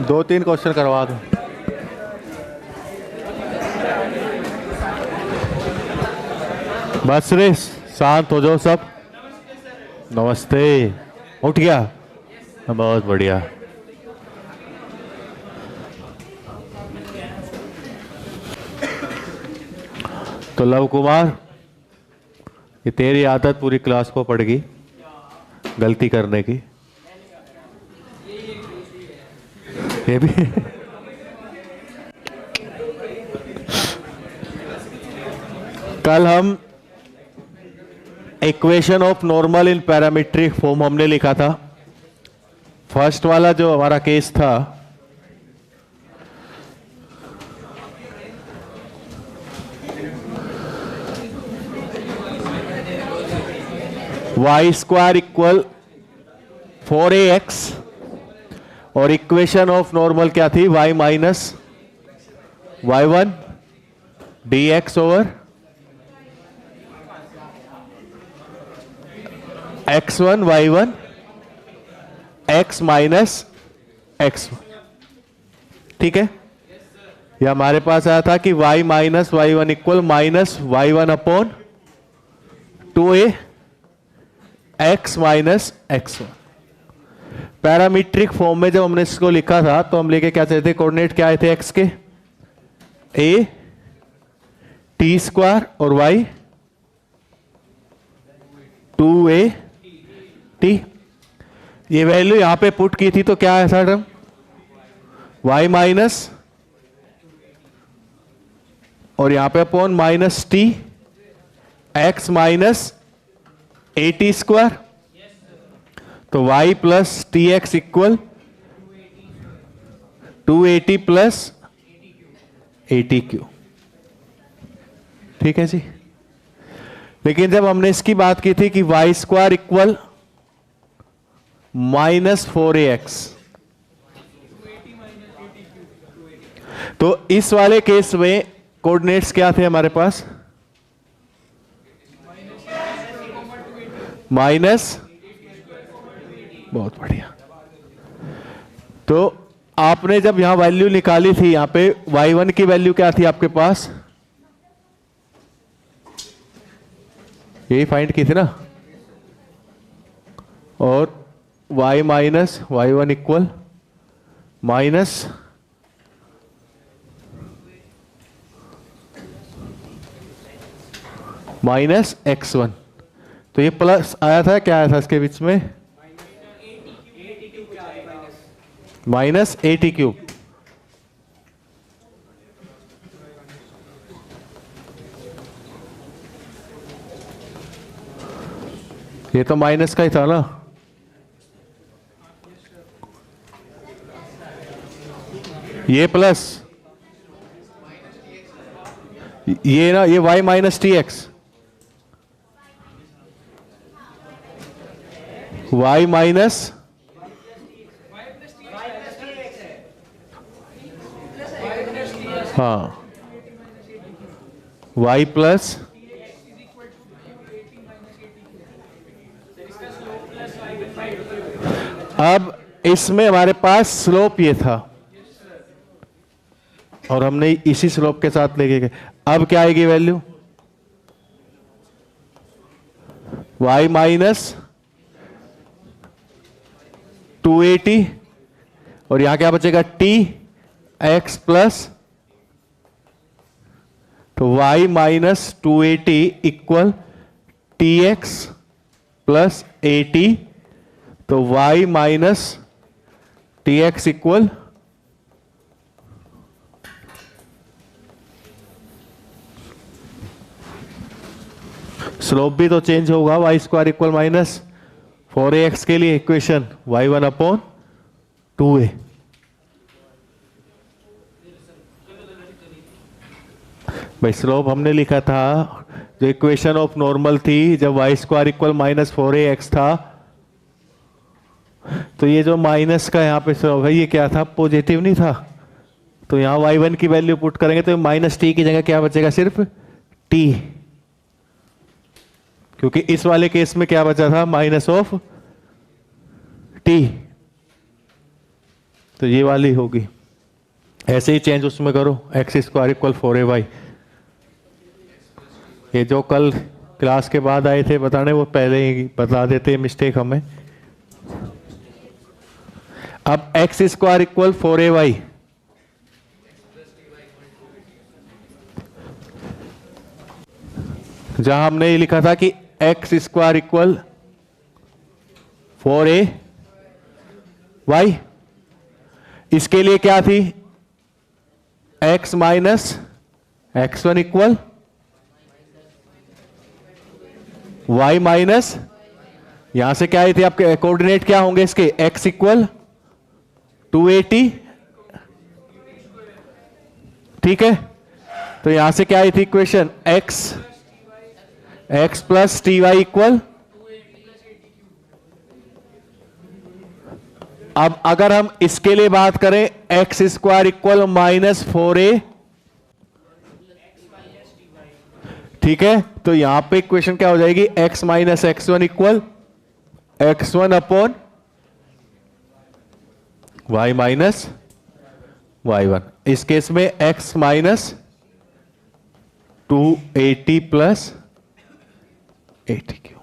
दो तीन क्वेश्चन करवा दो। बस रे, शांत हो जाओ सब। नमस्ते। उठ गया? बहुत बढ़िया। तो लव कुमार, ये तेरी आदत पूरी क्लास को पड़ेगी गलती करने की। ये भी कल हम equation of normal in parametric form हमने लिखा था। फर्स्ट वाला जो हमारा केस था, वाई स्क्वायर इक्वल 4ax और इक्वेशन ऑफ नॉर्मल क्या थी? y minus y1 dx over x1 y1 x minus x1। ठीक है, यह हमारे पास आया था कि y minus y1 equal minus y1 upon 2a x minus x1। Parametric form में जब हमने इसको लिखा था तो हम लेके क्या चाहते थे? कोऑर्डिनेट क्या आए थे x के? a t स्क्वायर और y 2a t। ये वैल्यू यहां पे पुट की थी तो क्या है सर? y माइनस और यहां पे upon minus t x minus A T square. तो y plus T x equal 280 plus 80q। ठीक है जी। लेकिन जब हमने इसकी बात की थी कि y square equal minus 4ax, तो इस वाले केस में कोऑर्डिनेट्स क्या थे हमारे पास? माइनस। बहुत बढ़िया। तो आपने जब यहां वैल्यू निकाली थी, यहां पे y1 की वैल्यू क्या थी आपके पास? यही फाइंड की थी ना। और y minus y1 equal minus minus x1। तो ये प्लस आया था, क्या आया था इसके बीच में? Minus 80 cube. ये तो माइनस का ही था ना। ये प्लस, ये ना, ये y minus T x, y minus हाँ y प्लस अब इसमें हमारे पास स्लोप ये था और हमने इसी स्लोप के साथ लेके गए। अब क्या आएगी वैल्यू? y माइनस 280 और यहां क्या बचेगा? t x प्लस, तो y minus 280 equal T x plus 80। तो y minus T x equal slope भी तो चेंज होगा। y square equal minus 4ax के लिए इक्वेशन y1 अपॉन 2a। भाई स्लोप हमने लिखा था, जो इक्वेशन ऑफ नॉर्मल थी, जब Y square equal minus 4ax था, तो ये जो माइनस का यहाँ पे स्लोप है ये क्या था, पॉजिटिव नहीं था। तो यहाँ y1 की वैल्यू पुट करेंगे तो माइनस टी की जगह क्या बचेगा, सिर्फ t, क्योंकि इस वाले केस में क्या बचा था, माइनस ऑफ t, तो ये वाली होगी। ऐसे ही चेंज उसमें करो, एक्स स्क्वायर इक्वल 4ay। ये जो कल क्लास के बाद आए थे बताने, वो पहले ही बता देते, मिस्टेक हमें। अब एक्स स्क्वायर इक्वल 4ay, जहां हमने ये लिखा था कि एक्स स्क्वायर इक्वल 4ay, इसके लिए क्या थी, x minus x1 equal y minus, यहां से क्या आई थी आपके कोऑर्डिनेट क्या होंगे इसके, x इक्वल 280, ठीक है। तो यहां से क्या आई थी equation, x plus t y equal, अब अगर हम इसके लिए बात करें, x square equal minus 4a, ठीक है। तो यहां पे इक्वेशन क्या हो जाएगी, x minus x1 equal x1 upon y minus y1। इस केस में x माइनस 280 प्लस 80 क्यों,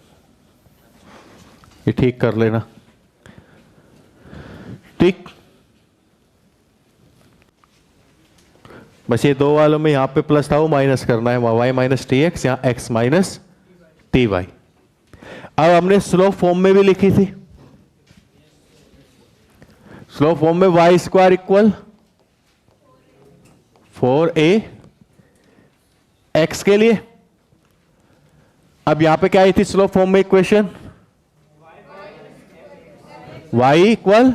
ये ठीक कर लेना, ठीक। बस ये दो वालों में यहां पे प्लस था, वो माइनस करना है, y माइनस टी एक्स, यहां x माइनस टी वाई। अब हमने स्लोप फॉर्म में भी लिखी थी, स्लोप फॉर्म में y square equal 4a x के लिए। अब यहां पे क्या आई थी स्लोप फॉर्म में equation, y equal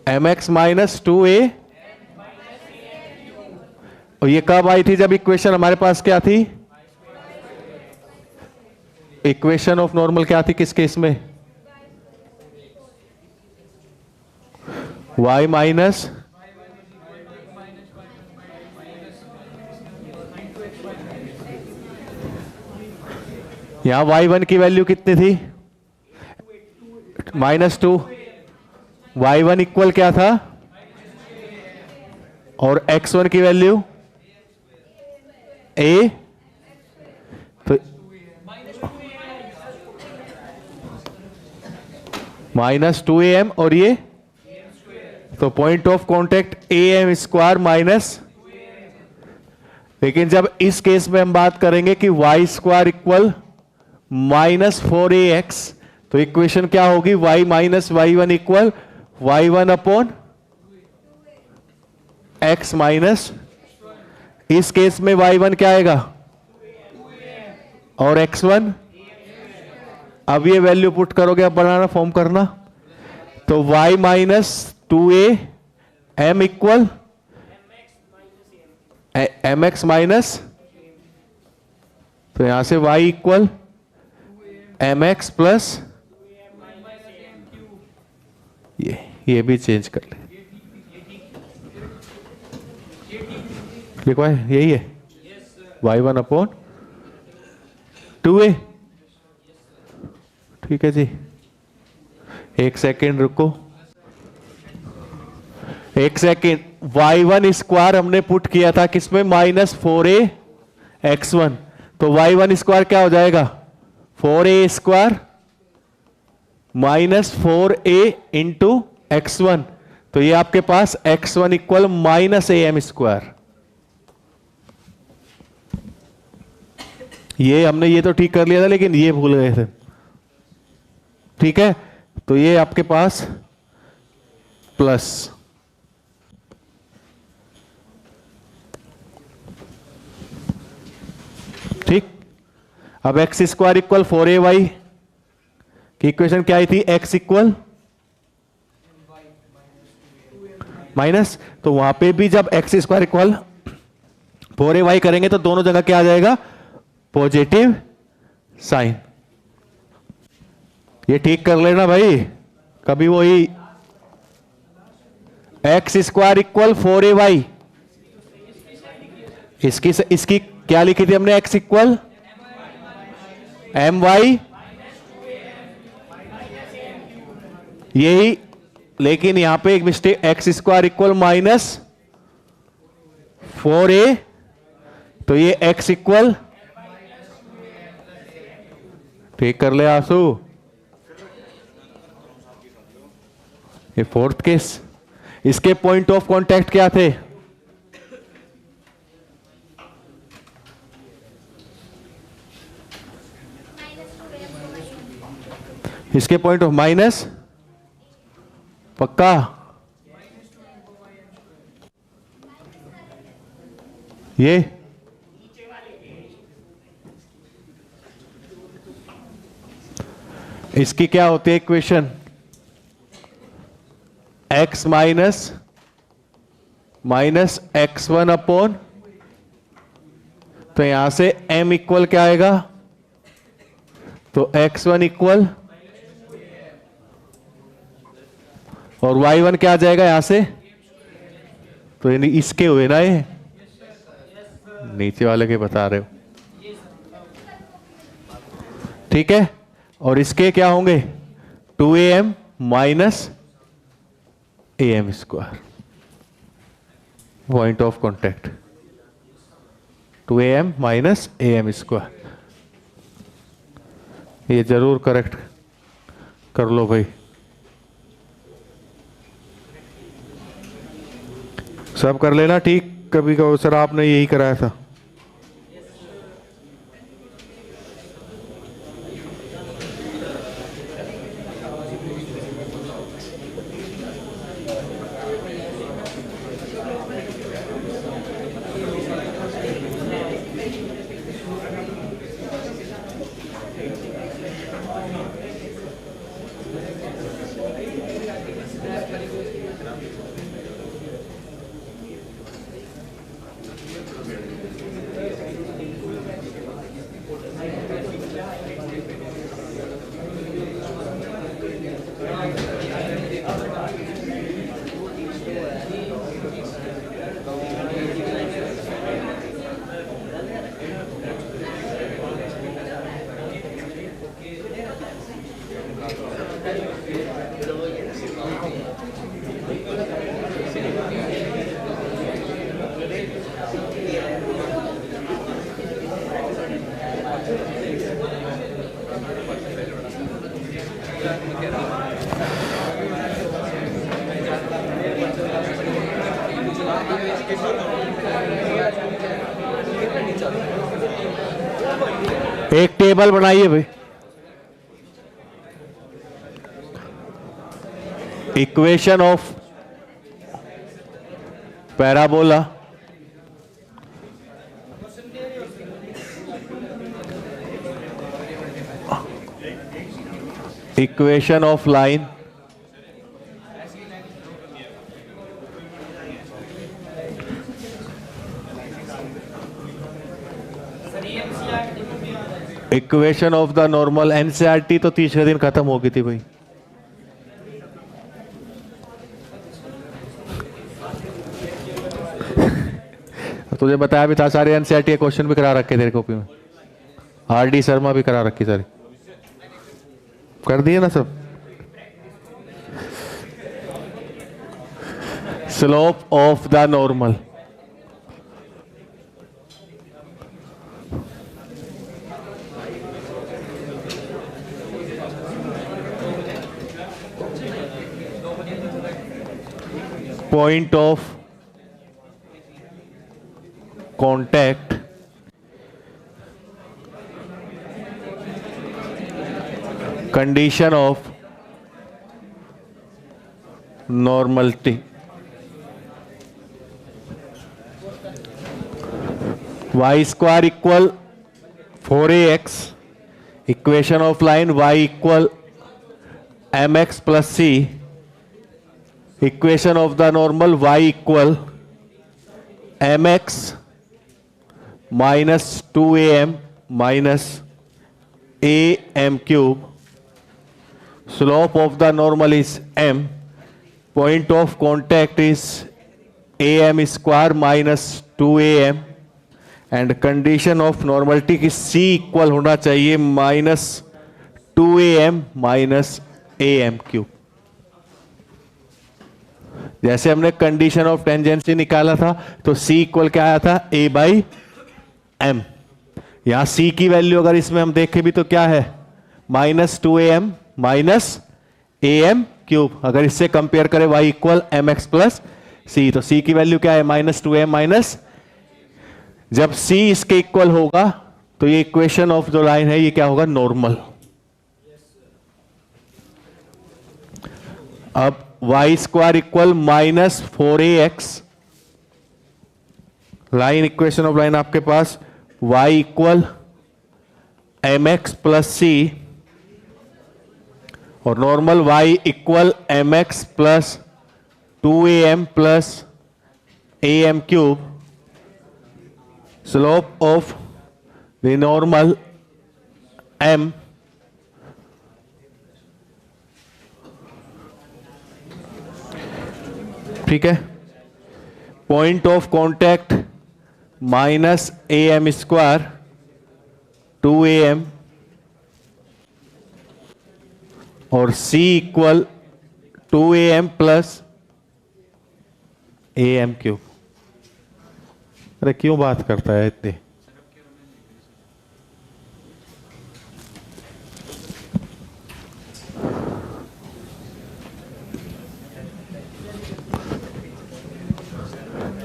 mx minus 2a, और ये कब आई थी, जब इक्वेशन हमारे पास क्या थी, इक्वेशन ऑफ नॉर्मल क्या थी किस केस में, y माइनस, यहां y1 की वैल्यू कितनी थी, -2, y1 इक्वल क्या था, और x1 की वैल्यू a, तो -2am, और ये तो point of contact am square minus, लेकिन जब इस केस में हम बात करेंगे कि y स्क्वायर इक्वल -4ax, तो इक्वेशन क्या होगी, y minus y1 equal y1 upon x minus, इस केस में y1 क्या आएगा, और x1, अब ये वैल्यू पुट करोगे, अब बनाना फॉर्म करना, तो y minus 2a m equal mx minus, तो यहां से y इक्वल mx प्लस, ये भी चेंज कर ले, लिखवा है यही है, y1 अपॉन 2a, ठीक है जी। एक सेकेंड रुको, एक सेकेंड, y1 स्क्वायर हमने पुट किया था किसमें, -4a x1, तो y1 स्क्वायर क्या हो जाएगा, 4a square -4a into x1, तो ये आपके पास x1 इक्वल -am स्क्वायर। ये हमने ये तो ठीक कर लिया था, लेकिन ये भूल गए थे, ठीक है। तो ये आपके पास प्लस, ठीक। अब एक्स स्क्वायर इक्वल 4ay की इक्वेशन क्या आई थी, x इक्वल माइनस, तो वहां पे भी जब एक्स स्क्वायर इक्वल 4ay करेंगे तो दोनों जगह क्या आ जाएगा, पॉजिटिव साइन। ये ठीक कर लेना भाई, कभी वही एक्स स्क्वायर इक्वल 4ay, इसकी क्या लिखी थी हमने, एक्स इक्वल my, यही, लेकिन यहां पे एक mistake, x square equal -4a, तो ये x इक्वल, ठीक कर ले आंसू। ये फोर्थ केस, इसके पॉइंट ऑफ कांटेक्ट क्या थे, इसके पॉइंट ऑफ माइनस, पक्का, ये इसकी क्या होती है equation, x minus x1 upon, तो यहां से m इक्वल क्या आएगा, तो x1 इक्वल, और y1 क्या आ जाएगा यहां से, तो यानी इसके हुए ना, ये नीचे वाले के बता रहे हो, ठीक है। और इसके क्या होंगे, 2am minus am square, point of contact 2am minus am square, ये जरूर करेक्ट कर लो भाई, सब कर लेना ठीक। कभी कहो सर आपने यही कराया था, एक टेबल बनाइए भाई, equation of parabola, equation of line, equation of the normal. NCERT तो तीसरे दिन खत्म हो गई थी भाई, तुझे बताया भी था, सारे एनसीईआरटी के क्वेश्चन भी करा रखे तेरे कॉपी में, आरडी शर्मा भी करा रखी, सारी कर दिए ना सब। Slope of the normal, point of contact, condition of normality, y square equal 4ax, equation of line y equal mx plus c, equation of the normal y equal mx minus 2am minus am cube. Slope of the normal is m. Point of contact is am square minus 2am. And condition of normality की c equal होना चाहिए minus 2am minus am cube. जैसे हमने condition of tangency निकाला था तो c equal क्या आया था, a बाई एम. यहां c की वैल्यू अगर इसमें हम देखें भी तो क्या है, minus 2am minus am cube. अगर इससे कंपेयर करें y equal M X plus C, तो c की वैल्यू क्या है, माइनस 2am माइनस. जब c इसके इक्वल होगा तो ये इक्वेशन ऑफ जो लाइन है ये क्या होगा, नॉर्मल. अब Y square equal minus 4ax. Line equation of line आपके पास y equal M X plus C और normal y equal M X plus 2am plus am cube. Slope of the normal m ठीक है. Point of contact minus am square 2am और c equal 2am plus am cube. अरे क्यों बात करता है इतनी.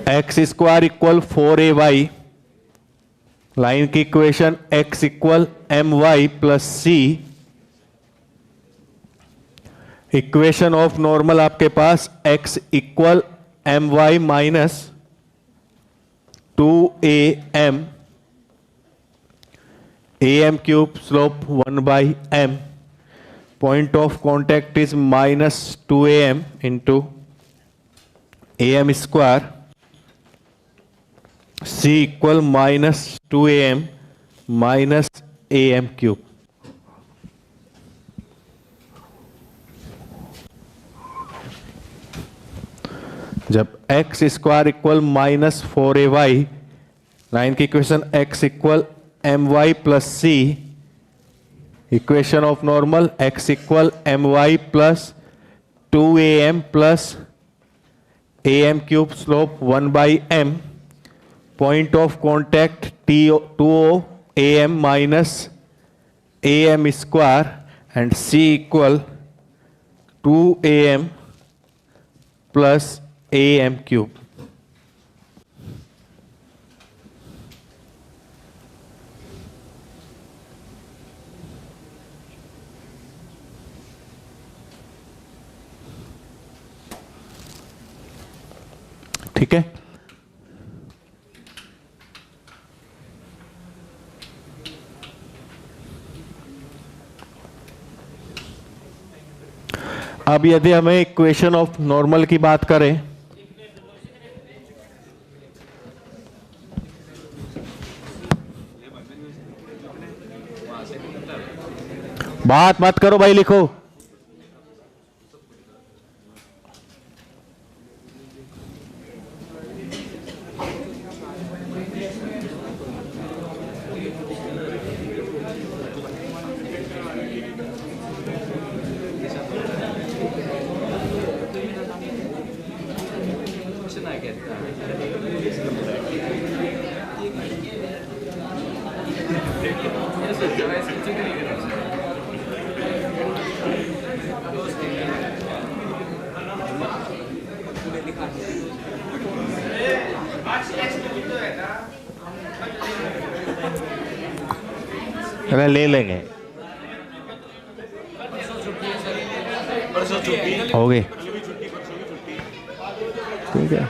X square equal 4ay. Line की equation x equal my plus C. Equation of normal आपके पास x equal my minus 2am am cube. Slope 1/m. Point of contact is minus 2am into am square. c equal minus 2am minus am cube. जब x square equal minus 4ay, line की equation x equal my plus C. Equation of normal x equal my plus 2am plus am cube. Slope 1/m. Point of contact 2o am minus am square and c equal 2am plus am cube. ठीक है. अब यदि हमें equation of normal की बात करें, बात मत करो भाई, लिखो. अरे ले लेंगे, हो गई. ठीक है.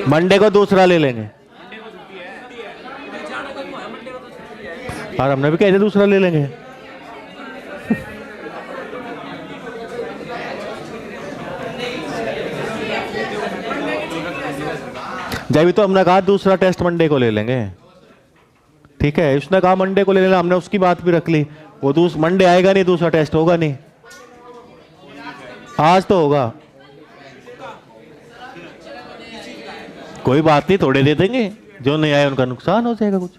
मंडे को दूसरा ले लेंगे. और हमने भी कहते दूसरा ले लेंगे. जब भी तो हमने कहा दूसरा टेस्ट मंडे को ले लेंगे, ठीक है, उसने कहा मंडे को ले लेना, हमने उसकी बात भी रख ली। वो मंडे आएगा नहीं, दूसरा टेस्ट होगा नहीं, आज तो होगा। कोई बात नहीं, थोड़े दे देंगे, जो नहीं आए उनका नुकसान हो जाएगा कुछ।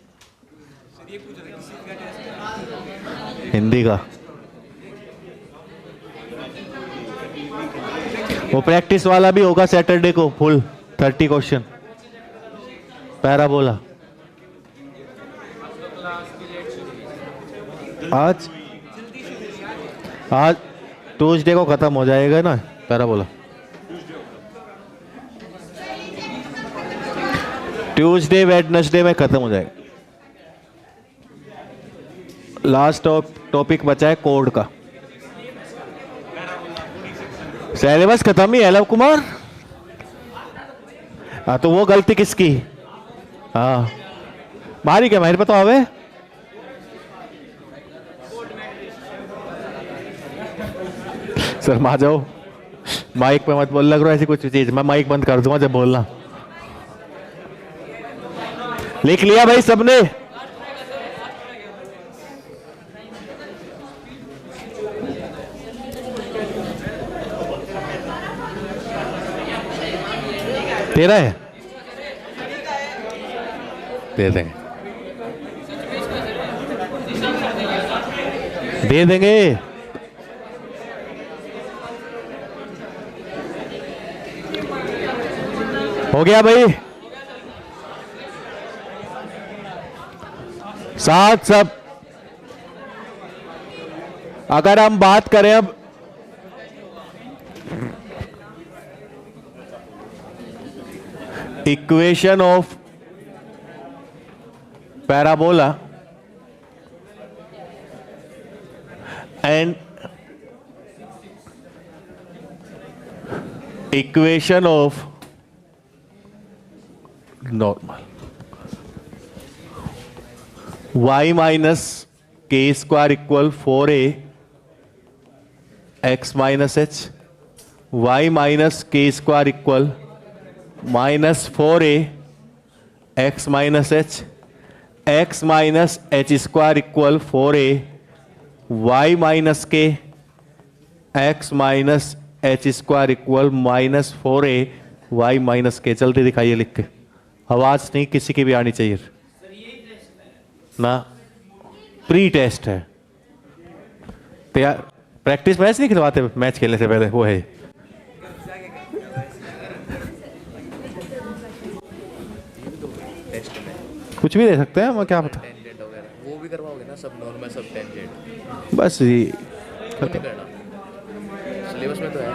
हिंदी का वो प्रैक्टिस वाला भी होगा सैटरडे को, फुल 30 क्वेश्चन पैराबोला। आज ट्यूसडे को खत्म हो जाएगा ना पैराबोला, ट्यूसडे वेडनेसडे में खत्म हो जाएगा। लास्ट टॉपिक बचा है कोड का। सिलेबस खत्म ही है लव कुमार। हाँ तो वो गलती किसकी? हाँ मारी क्या मेरे पता हवे। सर मा जाओ, माइक पे मत बोल, लग रहा है ऐसी कुछ चीज। मैं माइक बंद कर दूंगा जब बोलना। लिख लिया भाई सबने? तेरा है, दे देंगे, दे देंगे। हो गया भाई, साथ सब। अगर हम बात करें अब equation of parabola and equation of normal, y minus K square equal 4a x minus H, Y minus K square equal -4a x minus H, x minus H square equal 4a y minus K x minus H square equal -4a y minus K. जल्दी दिखाइए लिख के, आवाज नहीं किसी की भी आनी चाहिए ना। प्री टेस्ट है, तैयार। प्रैक्टिस मैच नहीं खिलवाते मैच खेलने से पहले, वो है। कुछ भी दे सकते हैं, मैं क्या पता। वो भी करवाओगे ना, सब नॉर्मल सब टेंजेंट, बस ये सिलेबस में तो है।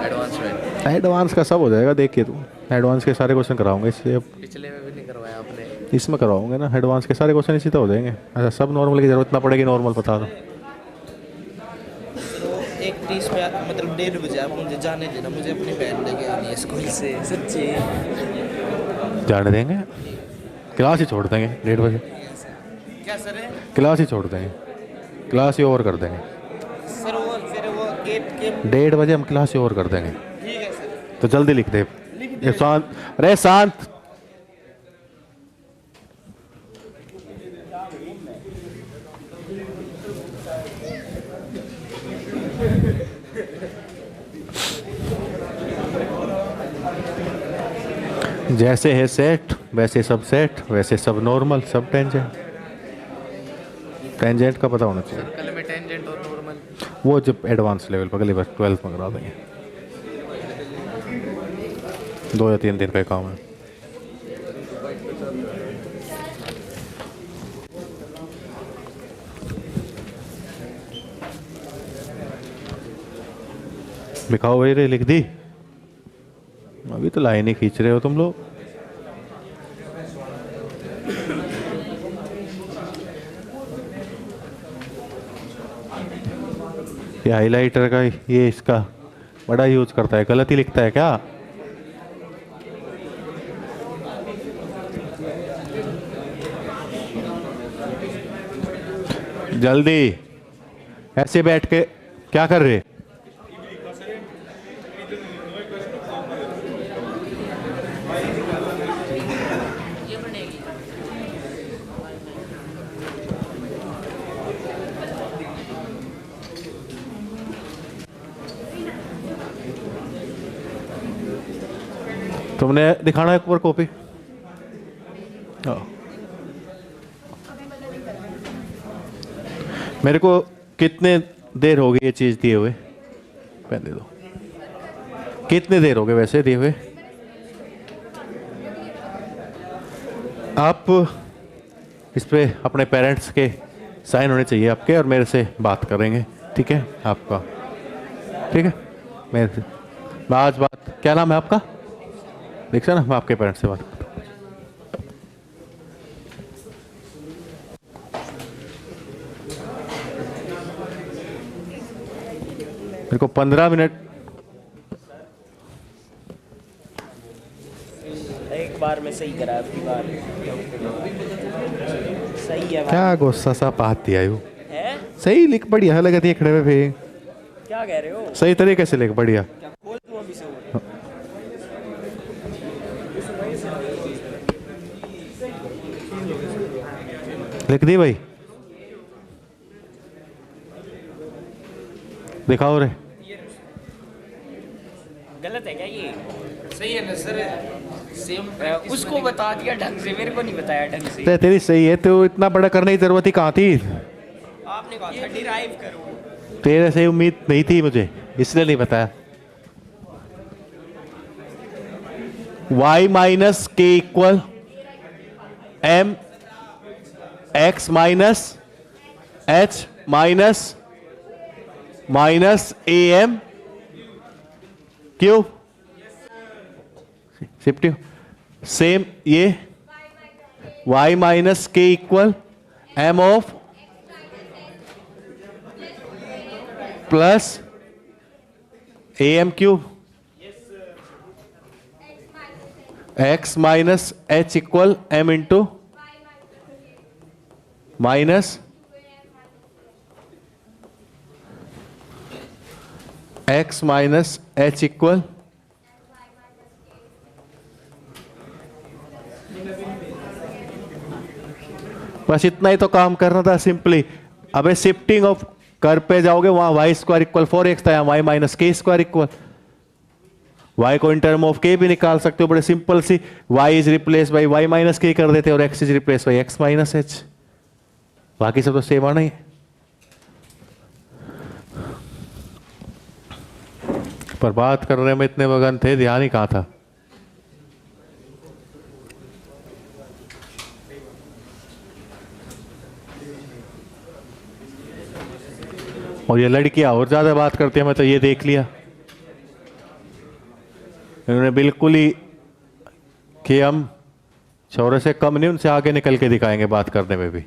एडवांस में, एडवांस का सब हो जाएगा, देखिए तू। एडवांस के सारे क्वेश्चन कराऊंगा इससे। पिछले में भी नहीं करवाया आपने, इसमें करवाऊंगे ना। एडवांस के सारे क्वेश्चन इसी तो हो जाएंगे। अच्छा सब नॉर्मल की जरूरत ना पड़ेगी, नॉर्मल बता दो। 1:30 पे मतलब 1:30 बजे आप मुझे जाने देना, मुझे अपनी बहन लेके आनी है स्कूल से। सच्ची जाने देंगे, क्लास ही छोड़ देंगे 1:30 बजे। क्या सर है? क्लास ही छोड़ देंगे, क्लास ही ओवर कर देंगे सर। वो फिर वो गेट के 1:30 बजे हम क्लास ही ओवर कर देंगे। ठीक है सर। तो जल्दी लिख दे। ये शांत रे, शांत। जैसे है सेट वैसे सब सेट, वैसे सब नॉर्मल, सब टेंजेंट। टेंजेंट का पता होना चाहिए। सर्कल में टेंजेंट और नॉर्मल, वो जब एडवांस लेवल पर अगली बार 12th में करा देंगे। 2 या 3 दिन का काम है। लिखाओ भाई रे, लिख दी। अभी तो लाइन ही खींच रहे हो तुम लोग। ये हाइलाइटर का ये इसका बड़ा यूज करता है, गलत ही लिखता है क्या? जल्दी, ऐसे बैठ के क्या कर रहे? तुमने दिखाना एक बार कॉपी। मेरे को कितने देर हो गई ये चीज दिए हुए? पेन दे दो। कितने देर हो गए वैसे दिए हुए? आप इस पे अपने पेरेंट्स के साइन होने चाहिए आपके, और मेरे से बात करेंगे, ठीक है आपका? ठीक है, मेरे से मैं आज बात, क्या नाम है आपका? देखा ना, मैं आपके पेरेंट्स से बात करता हूँ। मेरे को 15 मिनट। एक बार में सही करा, आपकी बार सही है। क्या गुस्सा सा बात दिया यू? है? सही लिख बढ़िया लगा थी खड़े में फिर। क्या कह रहे हो? सही तरीके से लिख बढ़िया। खोल दूं अभी से? लिख दी भाई? दिखाओ रे। गलत है क्या ये? सही है ना सर, सेम उसको बता दिया ढंग से, मेरे को नहीं बताया ढंग से। तो तेरी सही है, तो इतना बड़ा करने की जरूरत ही कहाँ थी? आपने कहा था डिराइव करो। तेरे से उम्मीद नहीं थी मुझे, इसलिए नहीं बताया। y minus k equal m x minus h minus minus a m q. Shifting same ये y minus k equal m of plus a m cube x minus h equal m into minus x minus h equal बस इतना ही तो काम करना था simply. अबे shifting of कर पे जाओगे, वहां वाई स्क्वायर इक्वल 4x था, Y minus K square equal. y को इन टर्म ऑफ k भी निकाल सकते हो, बड़े सिंपल सी। y is replace by y minus k कर देते, और x is replace by x minus h। बाकी सब तो सेम आना ही। पर बात करने में इतने मगन थे, ध्यान ही कहां था। और ये लड़कियां और ज्यादा बात करती हैं, मैं तो ये देख लिया। इन्होंने बिल्कुल ही कि हम छोरे से कम नहीं, उनसे आगे निकल के दिखाएंगे बात करने में भी।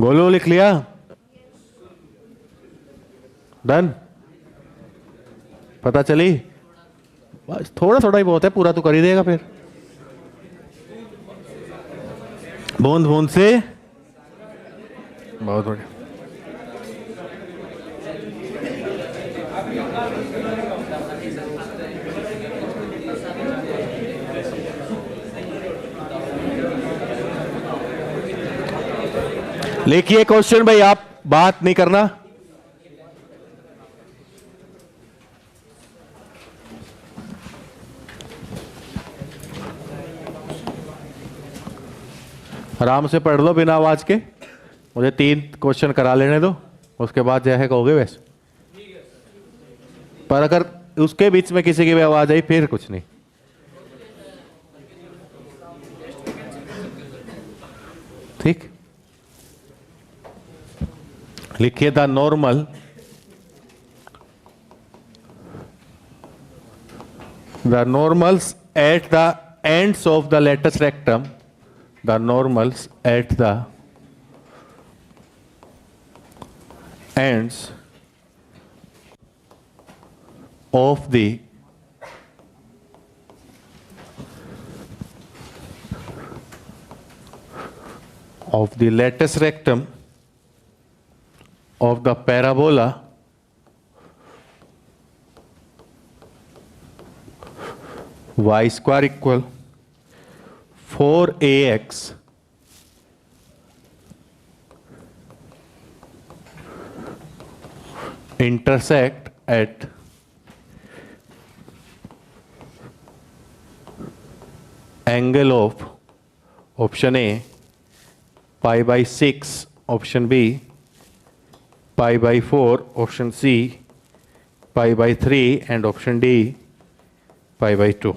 गोलू लिख लिया? डन? पता चली? बस थोड़ा थोड़ा ही बहुत है, पूरा तो कर ही देगा फिर। बूंद बूंद से बहुत बढ़िया। लिखिए क्वेश्चन भाई, आप बात नहीं करना। आराम से पढ़ लो बिना आवाज के। मुझे 3 क्वेश्चन करा लेने दो, उसके बाद जो है कहोगे वैसे। पर अगर उसके बीच में किसी की भी आवाज आई फिर कुछ नहीं। ठीक, लिखिए the normal at the ends of the latus rectum, the normals at the ends of the lattice rectum of the parabola y square equal 4ax intersect at angle of option A pi by 6, option B pi by 4, option C pi by 3, and option D pi by 2.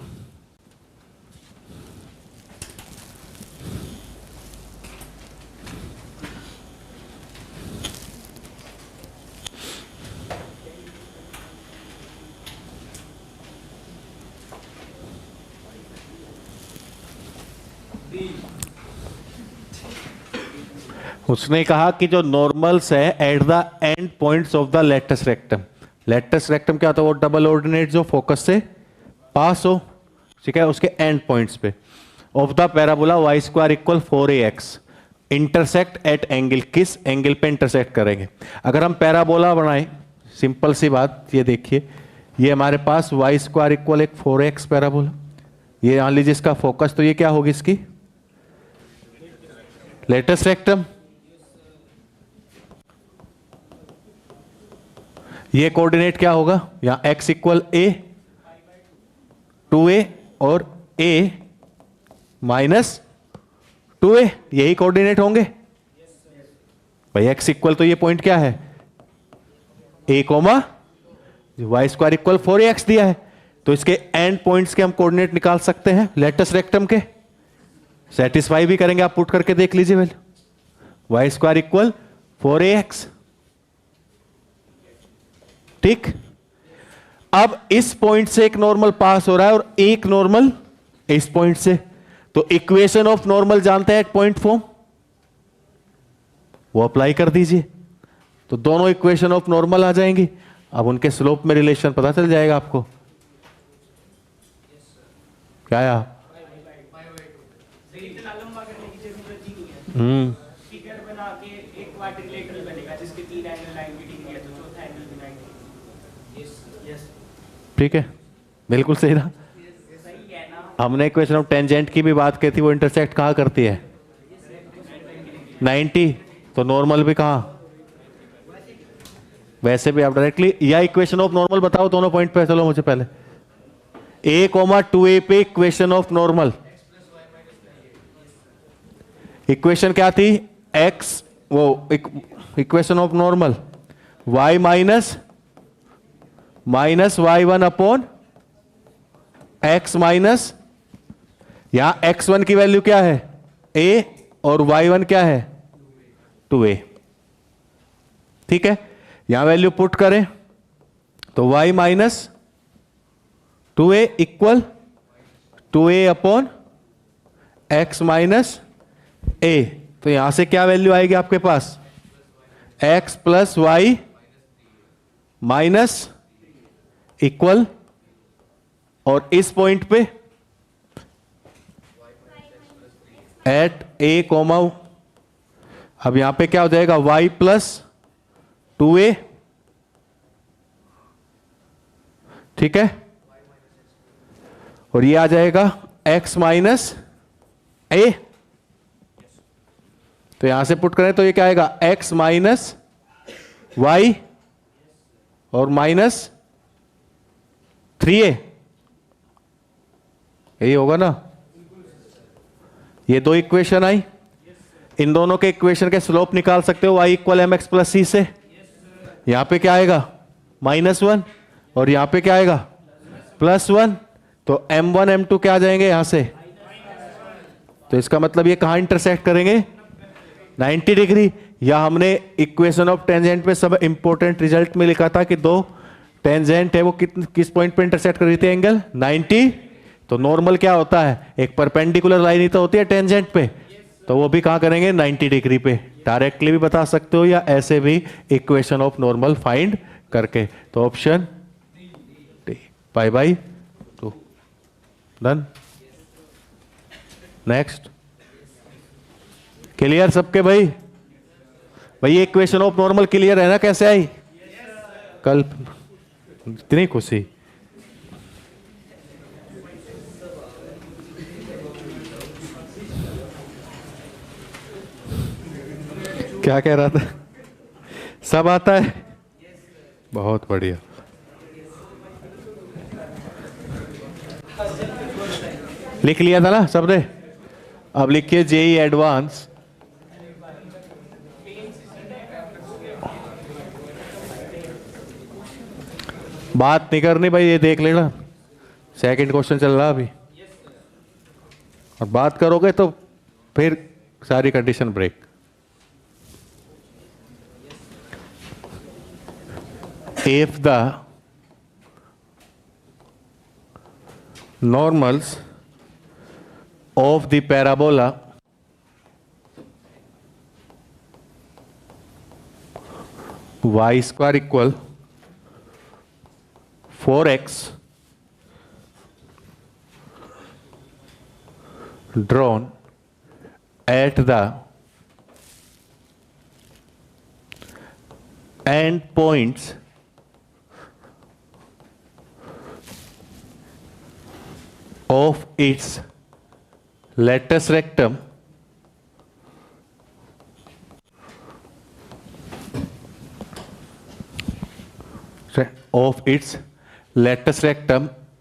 उसने कहा कि जो normals है at the end points of the latus rectum. Latus rectum क्या होता है? वो double ordinate जो फोकस से पास हो, ठीक है, उसके एंड पॉइंट्स पे of the parabola y square equal 4ax intersect at angle. किस एंगल पे इंटरसेक्ट करेंगे? अगर हम पैराबोला बनाएं, सिंपल सी बात, ये देखिए, ये हमारे पास वाई स्क्वायर इक्वल एक 4ax पैराबोला, ये मान लीजिए इसका फोकस, तो ये क्या होगी इसकी? Latus rectum. ये कोऑर्डिनेट क्या होगा? यहां x इक्वल a 2a और a माइनस 2a, यही कोऑर्डिनेट होंगे भाई। x इक्वल तो ये पॉइंट क्या है? a comma y square equal 4ax दिया है, तो इसके एंड पॉइंट्स के हम कोऑर्डिनेट निकाल सकते हैं लेटस रेक्टम के। सेटिस्फाई भी करेंगे, आप पुट करके देख लीजिए value, Y square equal 4ax, ठीक। अब इस पॉइंट से एक नॉर्मल पास हो रहा है और एक नॉर्मल इस पॉइंट से, तो इक्वेशन ऑफ नॉर्मल जानते हैं एट पॉइंट फॉर्म, वो अप्लाई कर दीजिए, तो दोनों इक्वेशन ऑफ नॉर्मल आ जाएंगी। अब उनके स्लोप में रिलेशन पता चल जाएगा आपको। क्या आया? फिगर बना के एक क्वाड्रिलेटरल बनेगा जिसके 3 एंगल 90 डिग्री है, तो चौथा एंगल भी 90। यस, ठीक है, बिल्कुल सही रहा। सही है ना? हमने इक्वेशन ऑफ टेंजेंट की भी बात की थी, वो इंटरसेक्ट कहाँ करती है? 90, तो नॉर्मल भी कहाँ? वैसे भी आप डायरेक्टली, या इक्वेशन ऑफ नॉर्मल बताओ दोनों पॉइंट पे। चलो मुझे पहले a, 2a पे इक्वेशन ऑफ नॉर्मल, इक्वेशन क्या थी? x, वो equation of normal y minus y1 upon x minus, यहां x1 की वैल्यू क्या है? a, और y1 क्या है? 2a, ठीक है। यहां वैल्यू पुट करें तो y minus 2a equal 2a upon x minus a, तो यहां से क्या वैल्यू आएगी आपके पास? x plus y minus equal, और इस पॉइंट पे एट a कोमा, अब यहां पे क्या हो जाएगा? y प्लस 2a, ठीक है, और ये आ जाएगा x माइनस a, तो यहां से पुट करें तो ये क्या आएगा? x माइनस वाई और माइनस 3a, यही होगा ना? ये दो इक्वेशन आई, इन दोनों के इक्वेशन के स्लोप निकाल सकते हो y इक्वल mx प्लस सी से। यहां पे क्या आएगा? -1, और यहां पे क्या आएगा? +1, तो m1 m2 क्या आ जाएंगे यहां से? तो इसका मतलब ये कहां इंटरसेक्ट करेंगे? 90 डिग्री। या हमने इक्वेशन ऑफ टेंजेंट में सब इंपॉर्टेंट रिजल्ट में लिखा था कि दो टेंजेंट है वो किस पॉइंट पे इंटरसेक्ट कर रही थी? एंगल 90। तो नॉर्मल क्या होता है? एक परपेंडिकुलर लाइन ही तो होती है टेंजेंट पे, तो वो भी कहां करेंगे? 90 डिग्री पे। डायरेक्टली भी बता सकते हो या ऐसे भी इक्वेशन ऑफ नॉर्मल फाइंड करके। तो option pi by 2, done. Next, clear सबके भाई? भाई ये इक्वेशन ऑफ नॉर्मल क्लियर है ना? कैसे आई? कल इतनी खुशी। क्या कह रहा था? सब आता है? बहुत बढ़िया। लिख लिया था ना सबने? अब लिखिए जेई एडवांस बात नहीं करनी भाई, ये देख लेना, सेकंड क्वेश्चन चल रहा अभी। और बात करोगे तो फिर सारी condition break. If the normals of the parabola y square equal 4x drawn at the end points of its latus rectum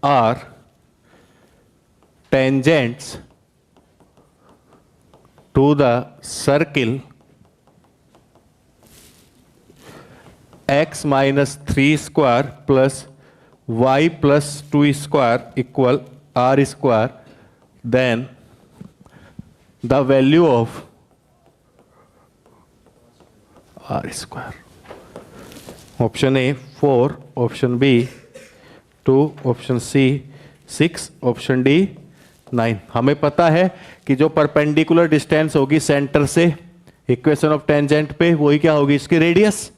are tangents to the circle x minus 3 square plus y plus 2 square equal r square, then the value of r square. Option A 4, option B 2, option C 6, option D 9। हमें पता है कि जो perpendicular distance होगी centre से equation of tangent पे, वही क्या होगी, इसकी रेडियस।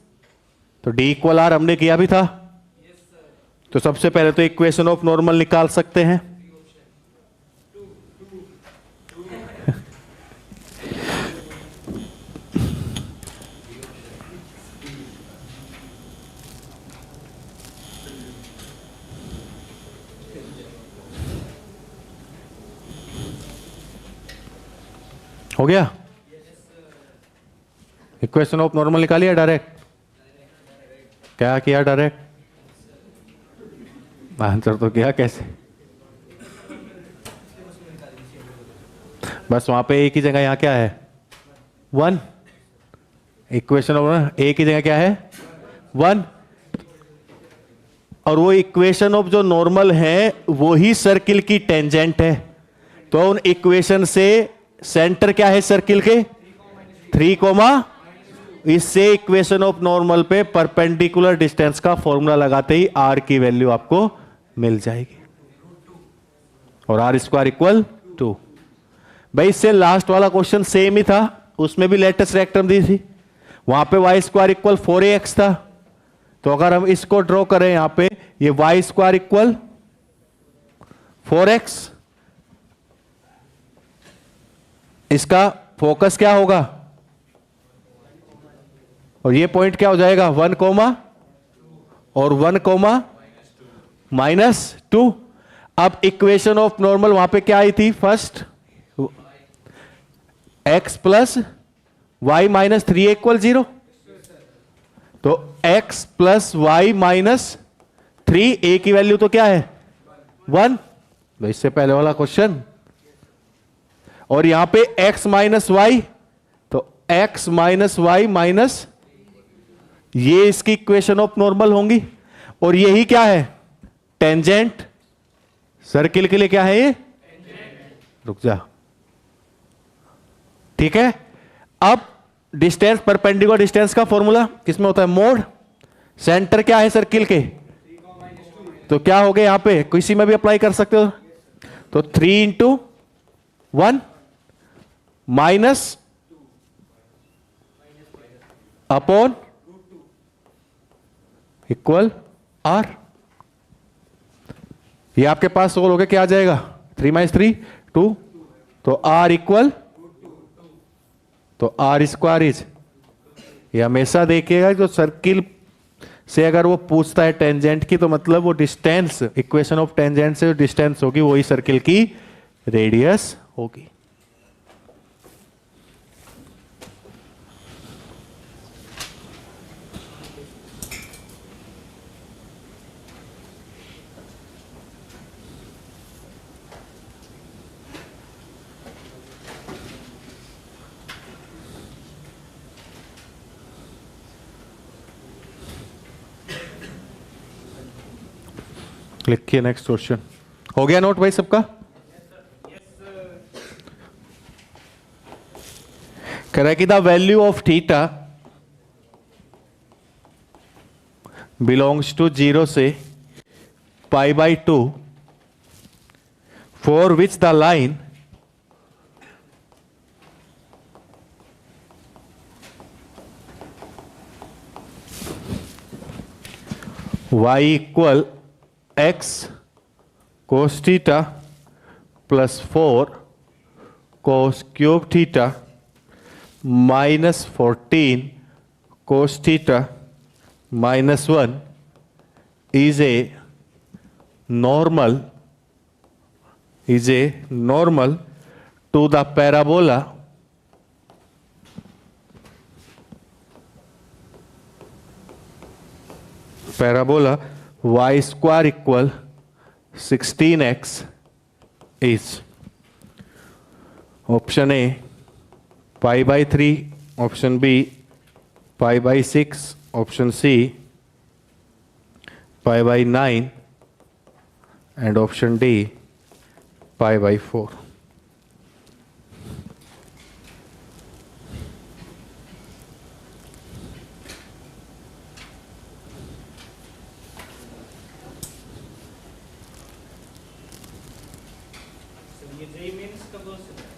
तो D इक्वल आर हमने किया भी था। तो सबसे पहले तो इक्वेशन ऑफ नॉर्मल निकाल सकते हैं। हो गया? इक्वेशन ऑफ नॉर्मल निकालिए डायरेक्ट। क्या किया डायरेक्ट? आंसर तो किया कैसे? बस वहां पे एक ही जगह, यहां क्या है 1। इक्वेशन ऑफ एक ही जगह क्या है 1। और वो इक्वेशन ऑफ जो नॉर्मल है वो ही सर्किल की टेंजेंट है। तो उन इक्वेशन से सेंटर क्या है सर्किल के 3, इससे इक्वेशन ऑफ नॉर्मल पे परपेंडिकुलर डिस्टेंस का फॉर्मूला लगाते ही आर की वैल्यू आपको मिल जाएगी। और आर स्क्वायर इक्वल 2। भाई इससे लास्ट वाला क्वेश्चन सेम ही था, उसमें भी लेटेस्ट रेक्टम दी थी, वहां पे वाई स्क्वायर इक्वल 4ax था। तो अगर हम इसको ड्रॉ करें यहां पे, ये वाई स्क्वायर इक्वल 4x, इसका फोकस क्या होगा और ये पॉइंट क्या हो जाएगा 1, और 1, -2। अब इक्वेशन ऑफ नॉर्मल वहां पे क्या आई थी first, x plus y minus 3 equal 0। तो x plus y minus 3, a की वैल्यू तो क्या है 1। तो इससे पहले वाला क्वेश्चन। और यहां पे x माइनस वाई, तो x माइनस वाई माइनस, ये इसकी इक्वेशन ऑफ नॉर्मल होंगी। और यही क्या है टेंजेंट सर्किल के लिए, क्या है ये, रुक जा, ठीक है। अब डिस्टेंस, परपेंडिकुलर डिस्टेंस का फॉर्मूला किसमें होता है, मोड। सेंटर क्या है सर्किल के, तो क्या हो गया यहां पे, किसी में भी अप्लाई कर सकते हो। तो 3 × 1 माइनस अपॉन इक्वल आर। ये आपके पास सोल्व होकर क्या आ जाएगा 3 - 3 2। तो आर इक्वल, तो आर स्क्वायर इज, ये हमेशा देखिएगा जो सर्किल से अगर वो पूछता है टेंजेंट की, तो मतलब वो डिस्टेंस, इक्वेशन ऑफ टेंजेंट से जो डिस्टेंस होगी वही सर्किल की रेडियस होगी। लिखिए नेक्स्ट क्वेश्चन। हो गया नोट भाई सबका? कह रहा है कि the value of theta belongs to 0 से π/2 for which the line y equal x cos theta plus 4 cos cube theta minus 14 cos theta minus 1 is a normal to the parabola y square equal 16x is option A π/3, option B π/6, option C π/9 and option D π/4. ये जे means कब हो सकता है?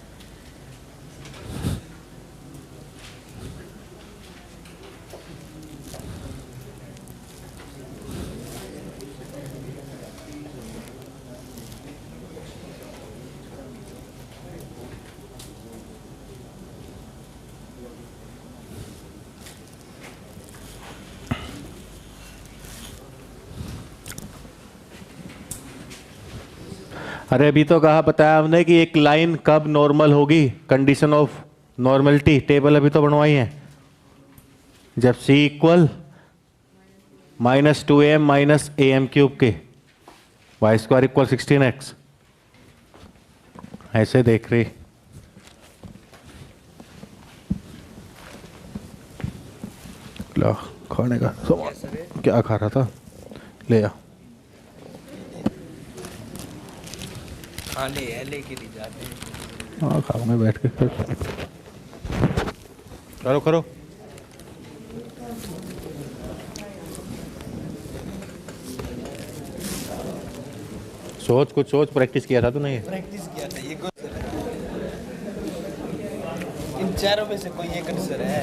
अरे अभी तो कहा बताया हमने कि एक लाइन कब नॉर्मल होगी, कंडीशन ऑफ नॉर्मलिटी टेबल अभी तो बनवाई है, जब c equal -2am minus am cube के y स्क्वायर इक्वल 16x। ऐसे देख रही ला खाने का सामान क्या खा रहा था, ले आ। लेके नहीं जाते। हाँ खाऊंगे बैठ के फिर। करो करो। सोच कुछ सोच, प्रैक्टिस किया था तूने ये? प्रैक्टिस किया था ये कौन सा है? इन चारों में से कोई एक आंसर है।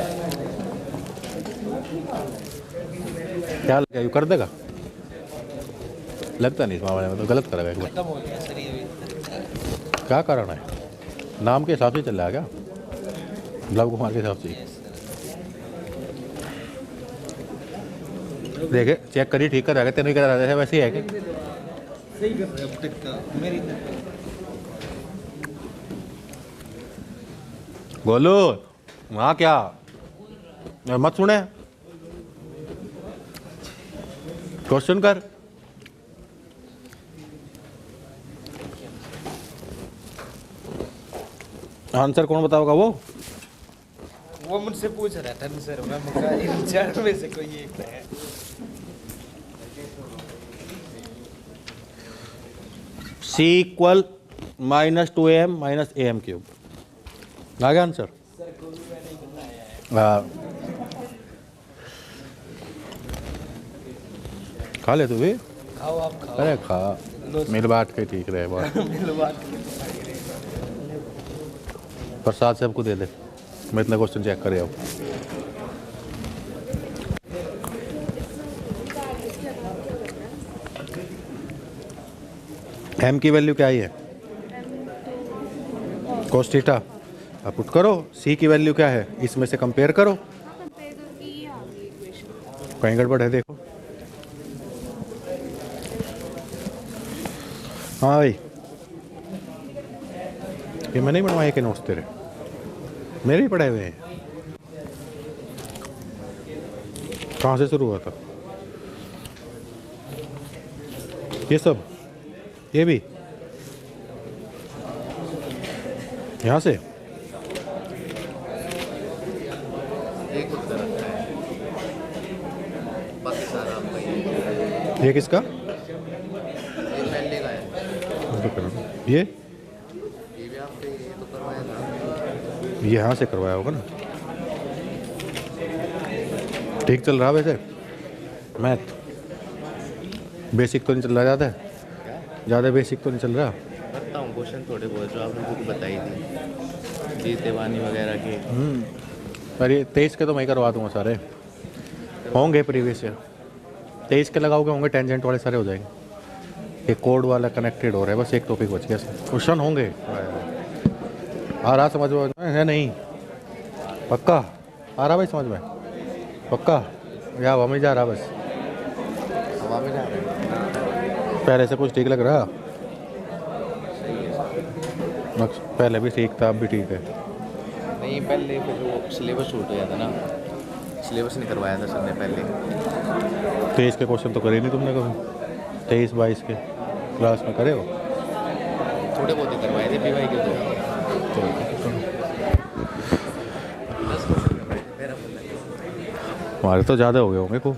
क्या लगा यू कर देगा? लगता नहीं इस मामले में तो गलत करेगा एक बार। खत्म हो गया सर ये। क्या कारण है? नाम के हिसाब से चल रहा है क्या? लव कुमार के हिसाब से? देखे चेक करिए, ठीक कर रहा है, तेरे करा रहा है वैसे ही है क्या? सही कर रहे हो अब तक का मेरी। बोलो वहाँ क्या मत सुने, क्वेश्चन कर। आंसर कौन बताओगा? वो मुझसे पूछ रहा था सर, मैं कहा इन चारों में से कोई एक है। c equal -2am minus am cube. आ गया आंसर? हाँ खा ले तू भी। खाओ आप खाओ। अरे खा, मिल बांट के ठीक रहे बात। मिल बात प्रसाद सबको दे दे, मैं इतना क्वेश्चन चेक कर रहा हूँ। m की वैल्यू क्या है? cos theta. अब पुट करो, c की वैल्यू क्या है, इसमें से कंपेयर करो। कहीं गड़बड़ है देखो। हाँ भाई ये मैं नहीं बनवाए के नोट्स तेरे, मेरे ही पढ़े हुए हैं। कहाँ से शुरू हुआ था ये सब? ये भी यहाँ से? एक उत्तर आता है, बाकी सारा आपका ही है। ये किसका? तो करो ये भी आपने ये तो करवाया था। यहाँ से करवाया होगा ना। ठीक चल रहा वैसे मैथ? बेसिक तो नहीं चल रहा ज़्यादा? ज़्यादा बेसिक तो नहीं चल रहा? करता हूँ क्वेश्चन थोड़े बहुत जो आपने बुक बताई थी, जीते वानी वगैरह के। अरे 23 के तो मैं करवा दूंगा सारे, होंगे प्रीवियस ईयर। 23 के लगाओगे होंगे, टेंजेंट वाले सारे हो जाएंगे। ये कोड वाला कनेक्टेड हो रहा है, बस एक टॉपिक बच गया। क्वेश्चन होंगे, आ रहा समझ में है? नहीं पक्का आ रहा भाई समझ में? पक्का या हवा में जा रहा? बस हवा में जा रहे हैं। पहले से कुछ ठीक लग रहा? पहले भी ठीक था, अब भी ठीक है। नहीं पहले फिर वो सिलेबस छूट गया था ना, सिलेबस नहीं करवाया था सर ने पहले। 23 के क्वेश्चन तो करे नहीं तुमने कभी? 23-22 के क्लास में करे हो? थोड़े बहुत ही करवाए थे पीवाई के तो। हमारे तो ज़्यादा हो गए होंगे को,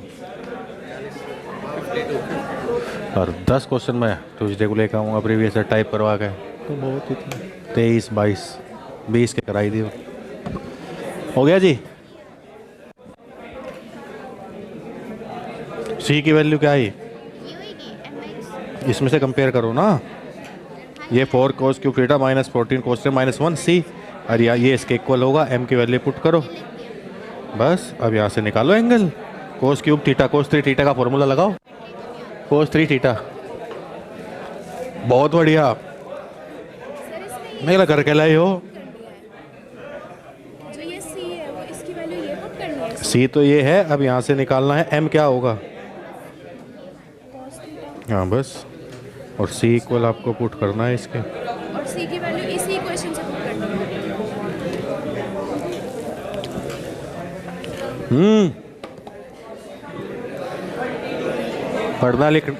और 10 क्वेश्चन मैं ट्यूजडे को लेकर आऊँगा प्रीवियस ईयर टाइप करवा के, तो बहुत ही 23-22-20 के कराई दी हो गया जी। सी की वैल्यू क्या आई? इसमें से कंपेयर करो ना, ये 4 cos cube theta minus 14 cos theta minus 1 सी, और ये इसके इक्वल होगा। एम की वैल्यू पुट करो बस। अब यहाँ से निकालो angle cos cube theta, cos 3 theta का फॉर्मूला लगाओ, cos 3 थीटा। बहुत बढ़िया, मेरा करके लाई हो। जो ये सी है वो इसकी वैल्यू ये पुट करनी है। सी तो ये है, अब यहाँ से निकालना है एम क्या होगा। cos थीटा हाँ बस, और सी इक्वल आपको पुट करना है इसके। और सी की वैल्यू इसी इक्वेशन से पुट करनी है।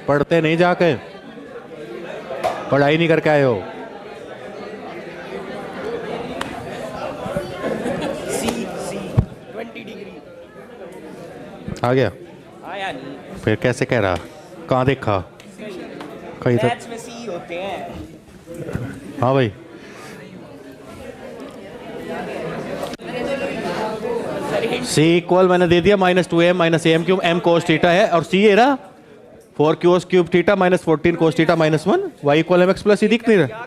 पढ़ते नहीं जाके, पढ़ाई नहीं करके आए हो। सी 20 डिग्री आ गया? आया नहीं। फिर कैसे कह रहा? कहाँ देखा? कहीं तक? मैथ्स में सी होते हैं। हाँ भाई, सी इक्वल मैंने दे दिया -2m minus M cube, M cos theta है, और सी ये रहा 4 cos cube theta minus 14 cos theta minus 1, Y equal M X plus C दिख नहीं रहा।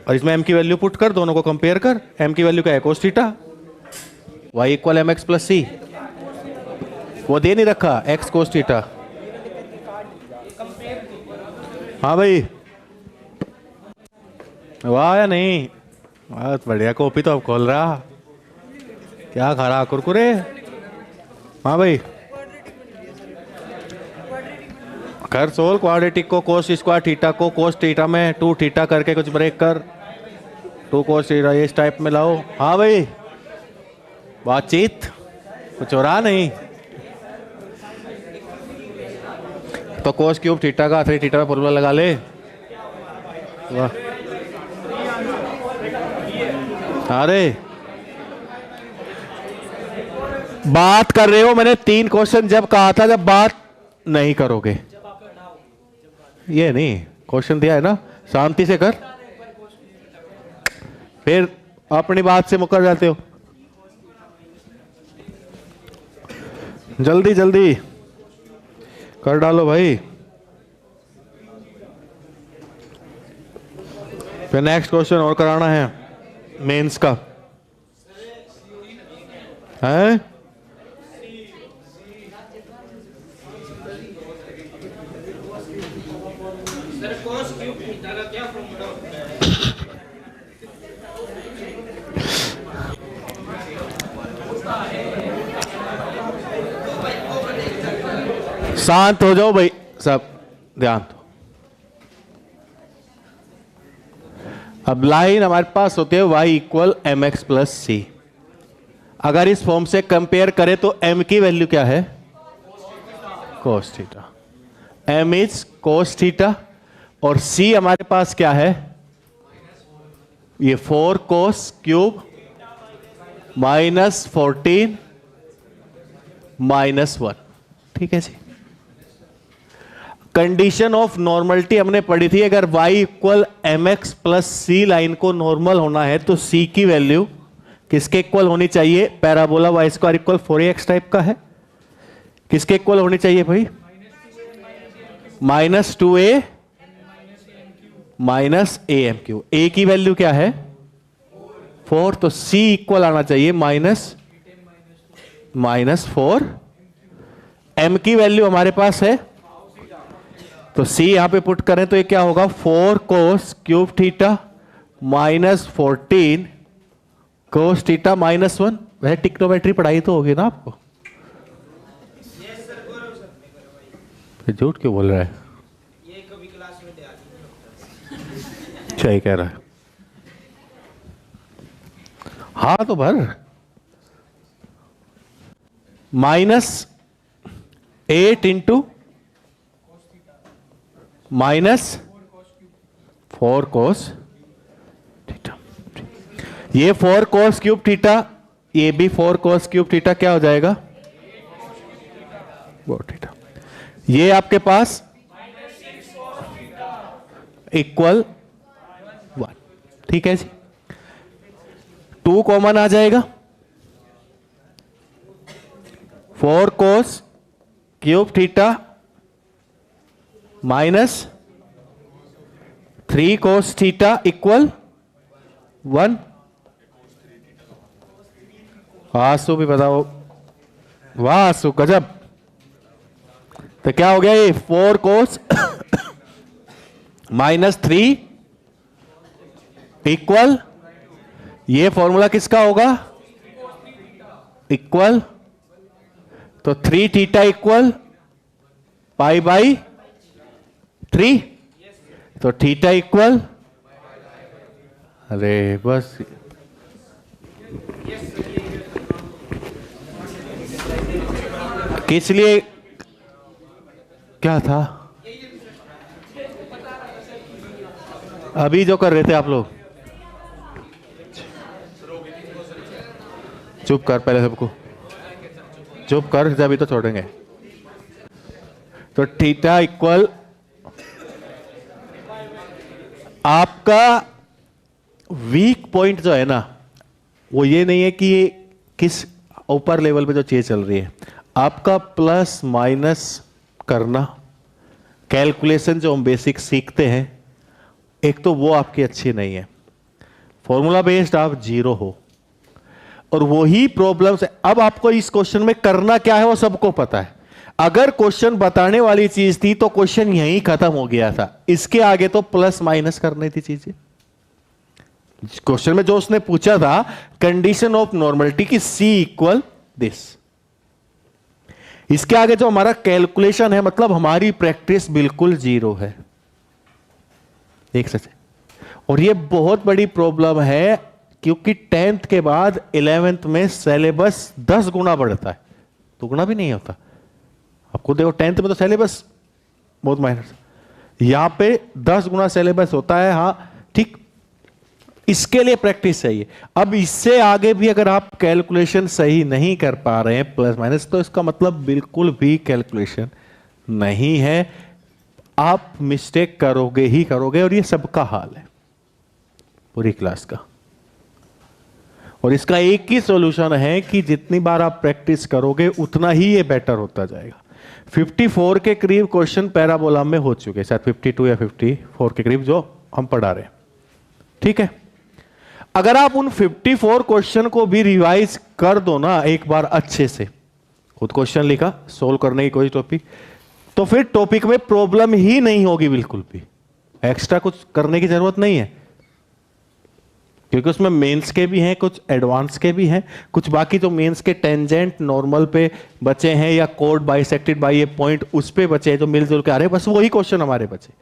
और इसमें एम की वैल्यू पुट कर, दोनों को कंपेयर कर। एम की वैल्यू क्या है? Cos theta, Y equal M X plus C, वो दे नहीं रखा एक्स कोस थीटा। हाँ भाई, वाह या नहीं? बहुत बढ़िया, कॉपी तो अब खोल रहा। क्या खा रहा कुरकुरे? हाँ भाई, कर सोल क्वाड्रेटिक को कोस स्क्वायर थीटा को कोस थीटा में 2 थीटा करके कुछ ब्रेक कर, 2 कोस थीटा इस टाइप में लाओ। हाँ भाई, बातचीत कुछ हो रहा नहीं तो कोस क्यूब थीटा का 3 थीटा में फॉर्मूला लगा ले। वाह, अरे बात कर रहे हो? मैंने 3 क्वेश्चन जब कहा था, जब बात नहीं करोगे। ये नहीं, क्वेश्चन दिया है ना, शांति से कर, फिर अपनी बात से मुकर जाते हो। जल्दी जल्दी कर डालो भाई। फिर नेक्स्ट क्वेश्चन और कराना है मेंस का है। शांत हो जाओ भाई, सब ध्यान दो। अब लाइन हमारे पास होती है y equal M X plus C. अगर इस फॉर्म से कंपेयर करें तो m की वैल्यू क्या है? Cos theta. m is cos theta, और c हमारे पास क्या है? ये 4 कोस क्यूब माइनस 14 माइनस 1। ठीक है जी। कंडीशन ऑफ नॉर्मलिटी हमने पढ़ी थी, अगर y equal M X plus C line को नॉर्मल होना है तो c की वैल्यू किसके इक्वल होनी चाहिए? Parabola y square equal 4ax type का है, किसके इक्वल होनी चाहिए भाई? -2a minus am3। a की वैल्यू क्या है? 4, तो c इक्वल आना चाहिए -4। m की वैल्यू हमारे पास है, तो c यहां पे पुट करें तो ये क्या होगा? 4 cos cube theta minus 14 cos theta -1। वह टिक्नोमेट्री पढ़ाई तो होगी ना आपको? ये झूठ क्यों बोल रहा है? ये कभी क्लास में दे आती सही कह रहा है। हाँ तो भर -8 इंटू -4 cos थीटा। ये 4 cos क्यूब थीटा, ये भी 4 cos क्यूब थीटा क्या हो जाएगा? 4 थीटा। ये आपके पास इक्वल 1। ठीक है जी, 2 कॉमन आ जाएगा, 4 cos cube theta -3 cos theta equal 1। आंसू भी बताओ, वाह आंसू गजब। तो क्या हो गया ये? 4 cos -3 इक्वल, ये फॉर्मूला किसका होगा? इक्वल, तो 3 थीटा इक्वल π/3, तो थीटा इक्वल, अरे बस किस लिए क्या था अभी जो कर रहे थे आप लोग? चुप कर, पहले सबको चुप कर, जब तो छोड़ेंगे। तो थीटा इक्वल आपका वीक पॉइंट जो है ना, वो ये नहीं है कि ये किस ऊपर लेवल पे जो चीज चल रही है, आपका प्लस माइनस करना, कैलकुलेशन जो हम बेसिक सीखते हैं, एक तो वो आपकी अच्छी नहीं है। फॉर्मूला बेस्ड आप 0 हो, और वही प्रॉब्लम्स है। अब आपको इस क्वेश्चन में करना क्या है वो सबको पता है। अगर क्वेश्चन बताने वाली चीज थी तो क्वेश्चन यहीं खत्म हो गया था, इसके आगे तो प्लस माइनस करनी थी चीजें। क्वेश्चन में जो उसने पूछा था, कंडीशन ऑफ नॉर्मलिटी की c इक्वल दिस, इसके आगे जो हमारा कैलकुलेशन है, मतलब हमारी प्रैक्टिस बिल्कुल 0 है। देख सकते, और ये बहुत बड़ी प्रॉब्लम है, क्योंकि 10th के बाद 11th में सिलेबस 10 गुना बढ़ता है, 2 गुना भी नहीं होता। आपको देखो 10th में तो सिलेबस बहुत माइनर, यहां पे 10 गुना सिलेबस होता है। हाँ ठीक, इसके लिए प्रैक्टिस चाहिए। अब इससे आगे भी अगर आप कैलकुलेशन सही नहीं कर पा रहे हैं प्लस माइनस, तो इसका मतलब बिल्कुल भी कैलकुलेशन नहीं है, आप मिस्टेक करोगे ही करोगे, और ये सबका हाल है पूरी क्लास का। और इसका एक ही सॉल्यूशन है कि जितनी बार आप प्रैक्टिस करोगे उतना ही ये बेटर होता जाएगा। 54 के करीब क्वेश्चन पैराबोला में हो चुके, शायद 52 या 54 के करीब जो हम पढ़ा रहे हैं। ठीक है, अगर आप उन 54 क्वेश्चन को भी रिवाइज कर दो ना एक बार अच्छे से, खुद क्वेश्चन लिखा, सोल्व करने की कोई टॉपिक, तो फिर टॉपिक में प्रॉब्लम ही नहीं होगी बिल्कुल भी, एक्स्ट्रा कुछ करने की जरूरत नहीं है, क्योंकि उसमें मेंस के भी हैं, कुछ एडवांस के भी हैं, कुछ बाकी जो मेंस के टेंजेंट नॉर्मल पे बचे हैं, या कोड बाइसेक्टेड बाय ये पॉइंट उस पे बचे हैं जो मिलजुल के आ रहे हैं, बस वही क्वेश्चन हमारे बचे।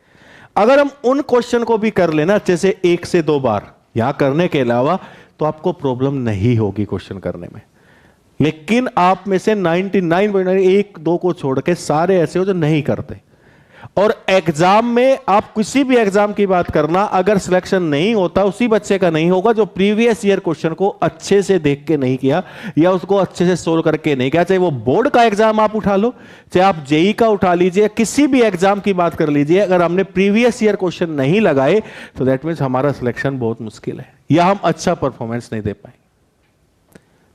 अगर हम उन क्वेश्चन को भी कर लेना अच्छे से 1 से 2 बार यहां करने के अलावा, तो आपको प्रॉब्लम नहीं होगी क्वेश्चन करने में। लेकिन आप में से 99.1-2 को छोड़ के सारे ऐसे हो जो नहीं करते। और एग्जाम में आप किसी भी एग्जाम की बात करना, अगर सिलेक्शन नहीं होता उसी बच्चे का नहीं होगा जो प्रीवियस ईयर क्वेश्चन को अच्छे से देख के नहीं किया या उसको अच्छे से सोल्व करके नहीं किया। चाहे वो बोर्ड का एग्जाम आप उठा लो, चाहे आप जेई का उठा लीजिए, किसी भी एग्जाम की बात कर लीजिए, अगर हमने प्रीवियस ईयर क्वेश्चन नहीं लगाए तो दैट मीन्स हमारा सिलेक्शन बहुत मुश्किल है या हम अच्छा परफॉर्मेंस नहीं दे पाएंगे।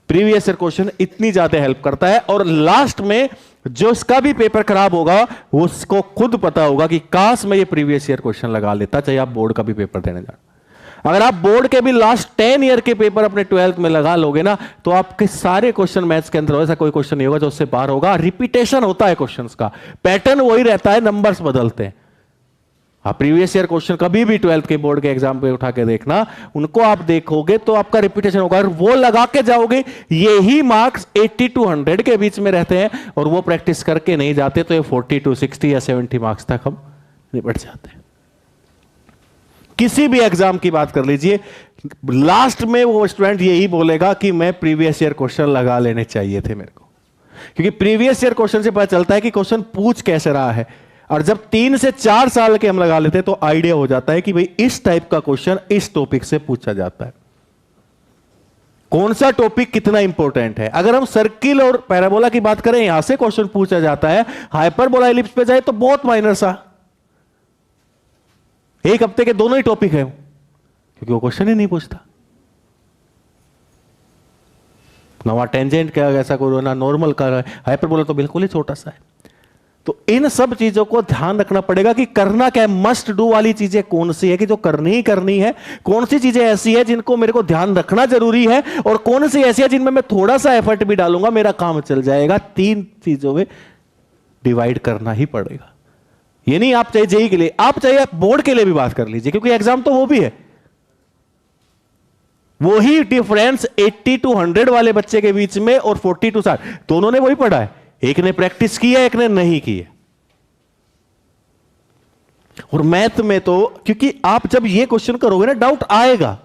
प्रीवियस ईयर क्वेश्चन इतनी ज्यादा हेल्प करता है, और लास्ट में जो इसका भी पेपर खराब होगा उसको खुद पता होगा कि काश मैं ये प्रीवियस ईयर क्वेश्चन लगा लेता, चाहे आप बोर्ड का भी पेपर देने जाना। अगर आप बोर्ड के भी लास्ट 10 ईयर के पेपर अपने 12th में लगा लोगे ना, तो आपके सारे क्वेश्चन मैथ्स के अंदर ऐसा कोई क्वेश्चन नहीं होगा जो उससे बाहर होगा। रिपीटेशन होता है क्वेश्चंस का, पैटर्न वही रहता है, नंबर्स बदलते हैं। आप प्रीवियस ईयर क्वेश्चन कभी भी 12th के बोर्ड के एग्जाम पे उठा के देखना, उनको आप देखोगे तो आपका रिपीटेशन होगा, और वो लगा के जाओगे। यही मार्क्स 80 to 100 के बीच में रहते हैं, और वो प्रैक्टिस करके नहीं जाते तो ये 40 to 60 या 70 मार्क्स तक हम निपट जाते हैं। किसी भी एग्जाम की बात कर लीजिए, लास्ट में वो स्टूडेंट यही बोलेगा कि मैं प्रीवियस ईयर क्वेश्चन लगा लेने चाहिए थे मेरे को, क्योंकि प्रीवियस ईयर क्वेश्चन से पता चलता है कि क्वेश्चन पूछ कैसे रहा है। और जब 3 से 4 साल के हम लगा लेते हैं तो आइडिया हो जाता है कि भाई इस टाइप का क्वेश्चन इस टॉपिक से पूछा जाता है, कौन सा टॉपिक कितना इंपॉर्टेंट है। अगर हम सर्किल और पैराबोला की बात करें, यहां से क्वेश्चन पूछा जाता है, हाइपरबोला एलिप्स पे जाए तो बहुत माइनर सा, एक हफ्ते के दोनों ही टॉपिक है, क्योंकि वो क्वेश्चन ही नहीं पूछता। ना वहां टेंजेंट क्या ऐसा कोई ना नॉर्मल का, हाइपरबोला तो बिल्कुल ही छोटा सा है। तो इन सब चीजों को ध्यान रखना पड़ेगा कि करना क्या है, मस्ट डू वाली चीजें कौन सी है कि जो करनी ही करनी है, कौन सी चीजें ऐसी है जिनको मेरे को ध्यान रखना जरूरी है, और कौन सी ऐसी है जिनमें मैं थोड़ा सा एफर्ट भी डालूंगा मेरा काम चल जाएगा। 3 चीजों में डिवाइड करना ही पड़ेगा। ये नहीं आप चाहे जेई के लिए, आप चाहे बोर्ड के लिए भी बात कर लीजिए, क्योंकि एग्जाम तो वो भी है। वही डिफरेंस 80 to 100 वाले बच्चे के बीच में और 40 to 60, दोनों ने वही पढ़ा है, एक ने प्रैक्टिस की है, एक ने नहीं की है। और मैथ में तो क्योंकि आप जब ये क्वेश्चन करोगे ना, डाउट आएगा,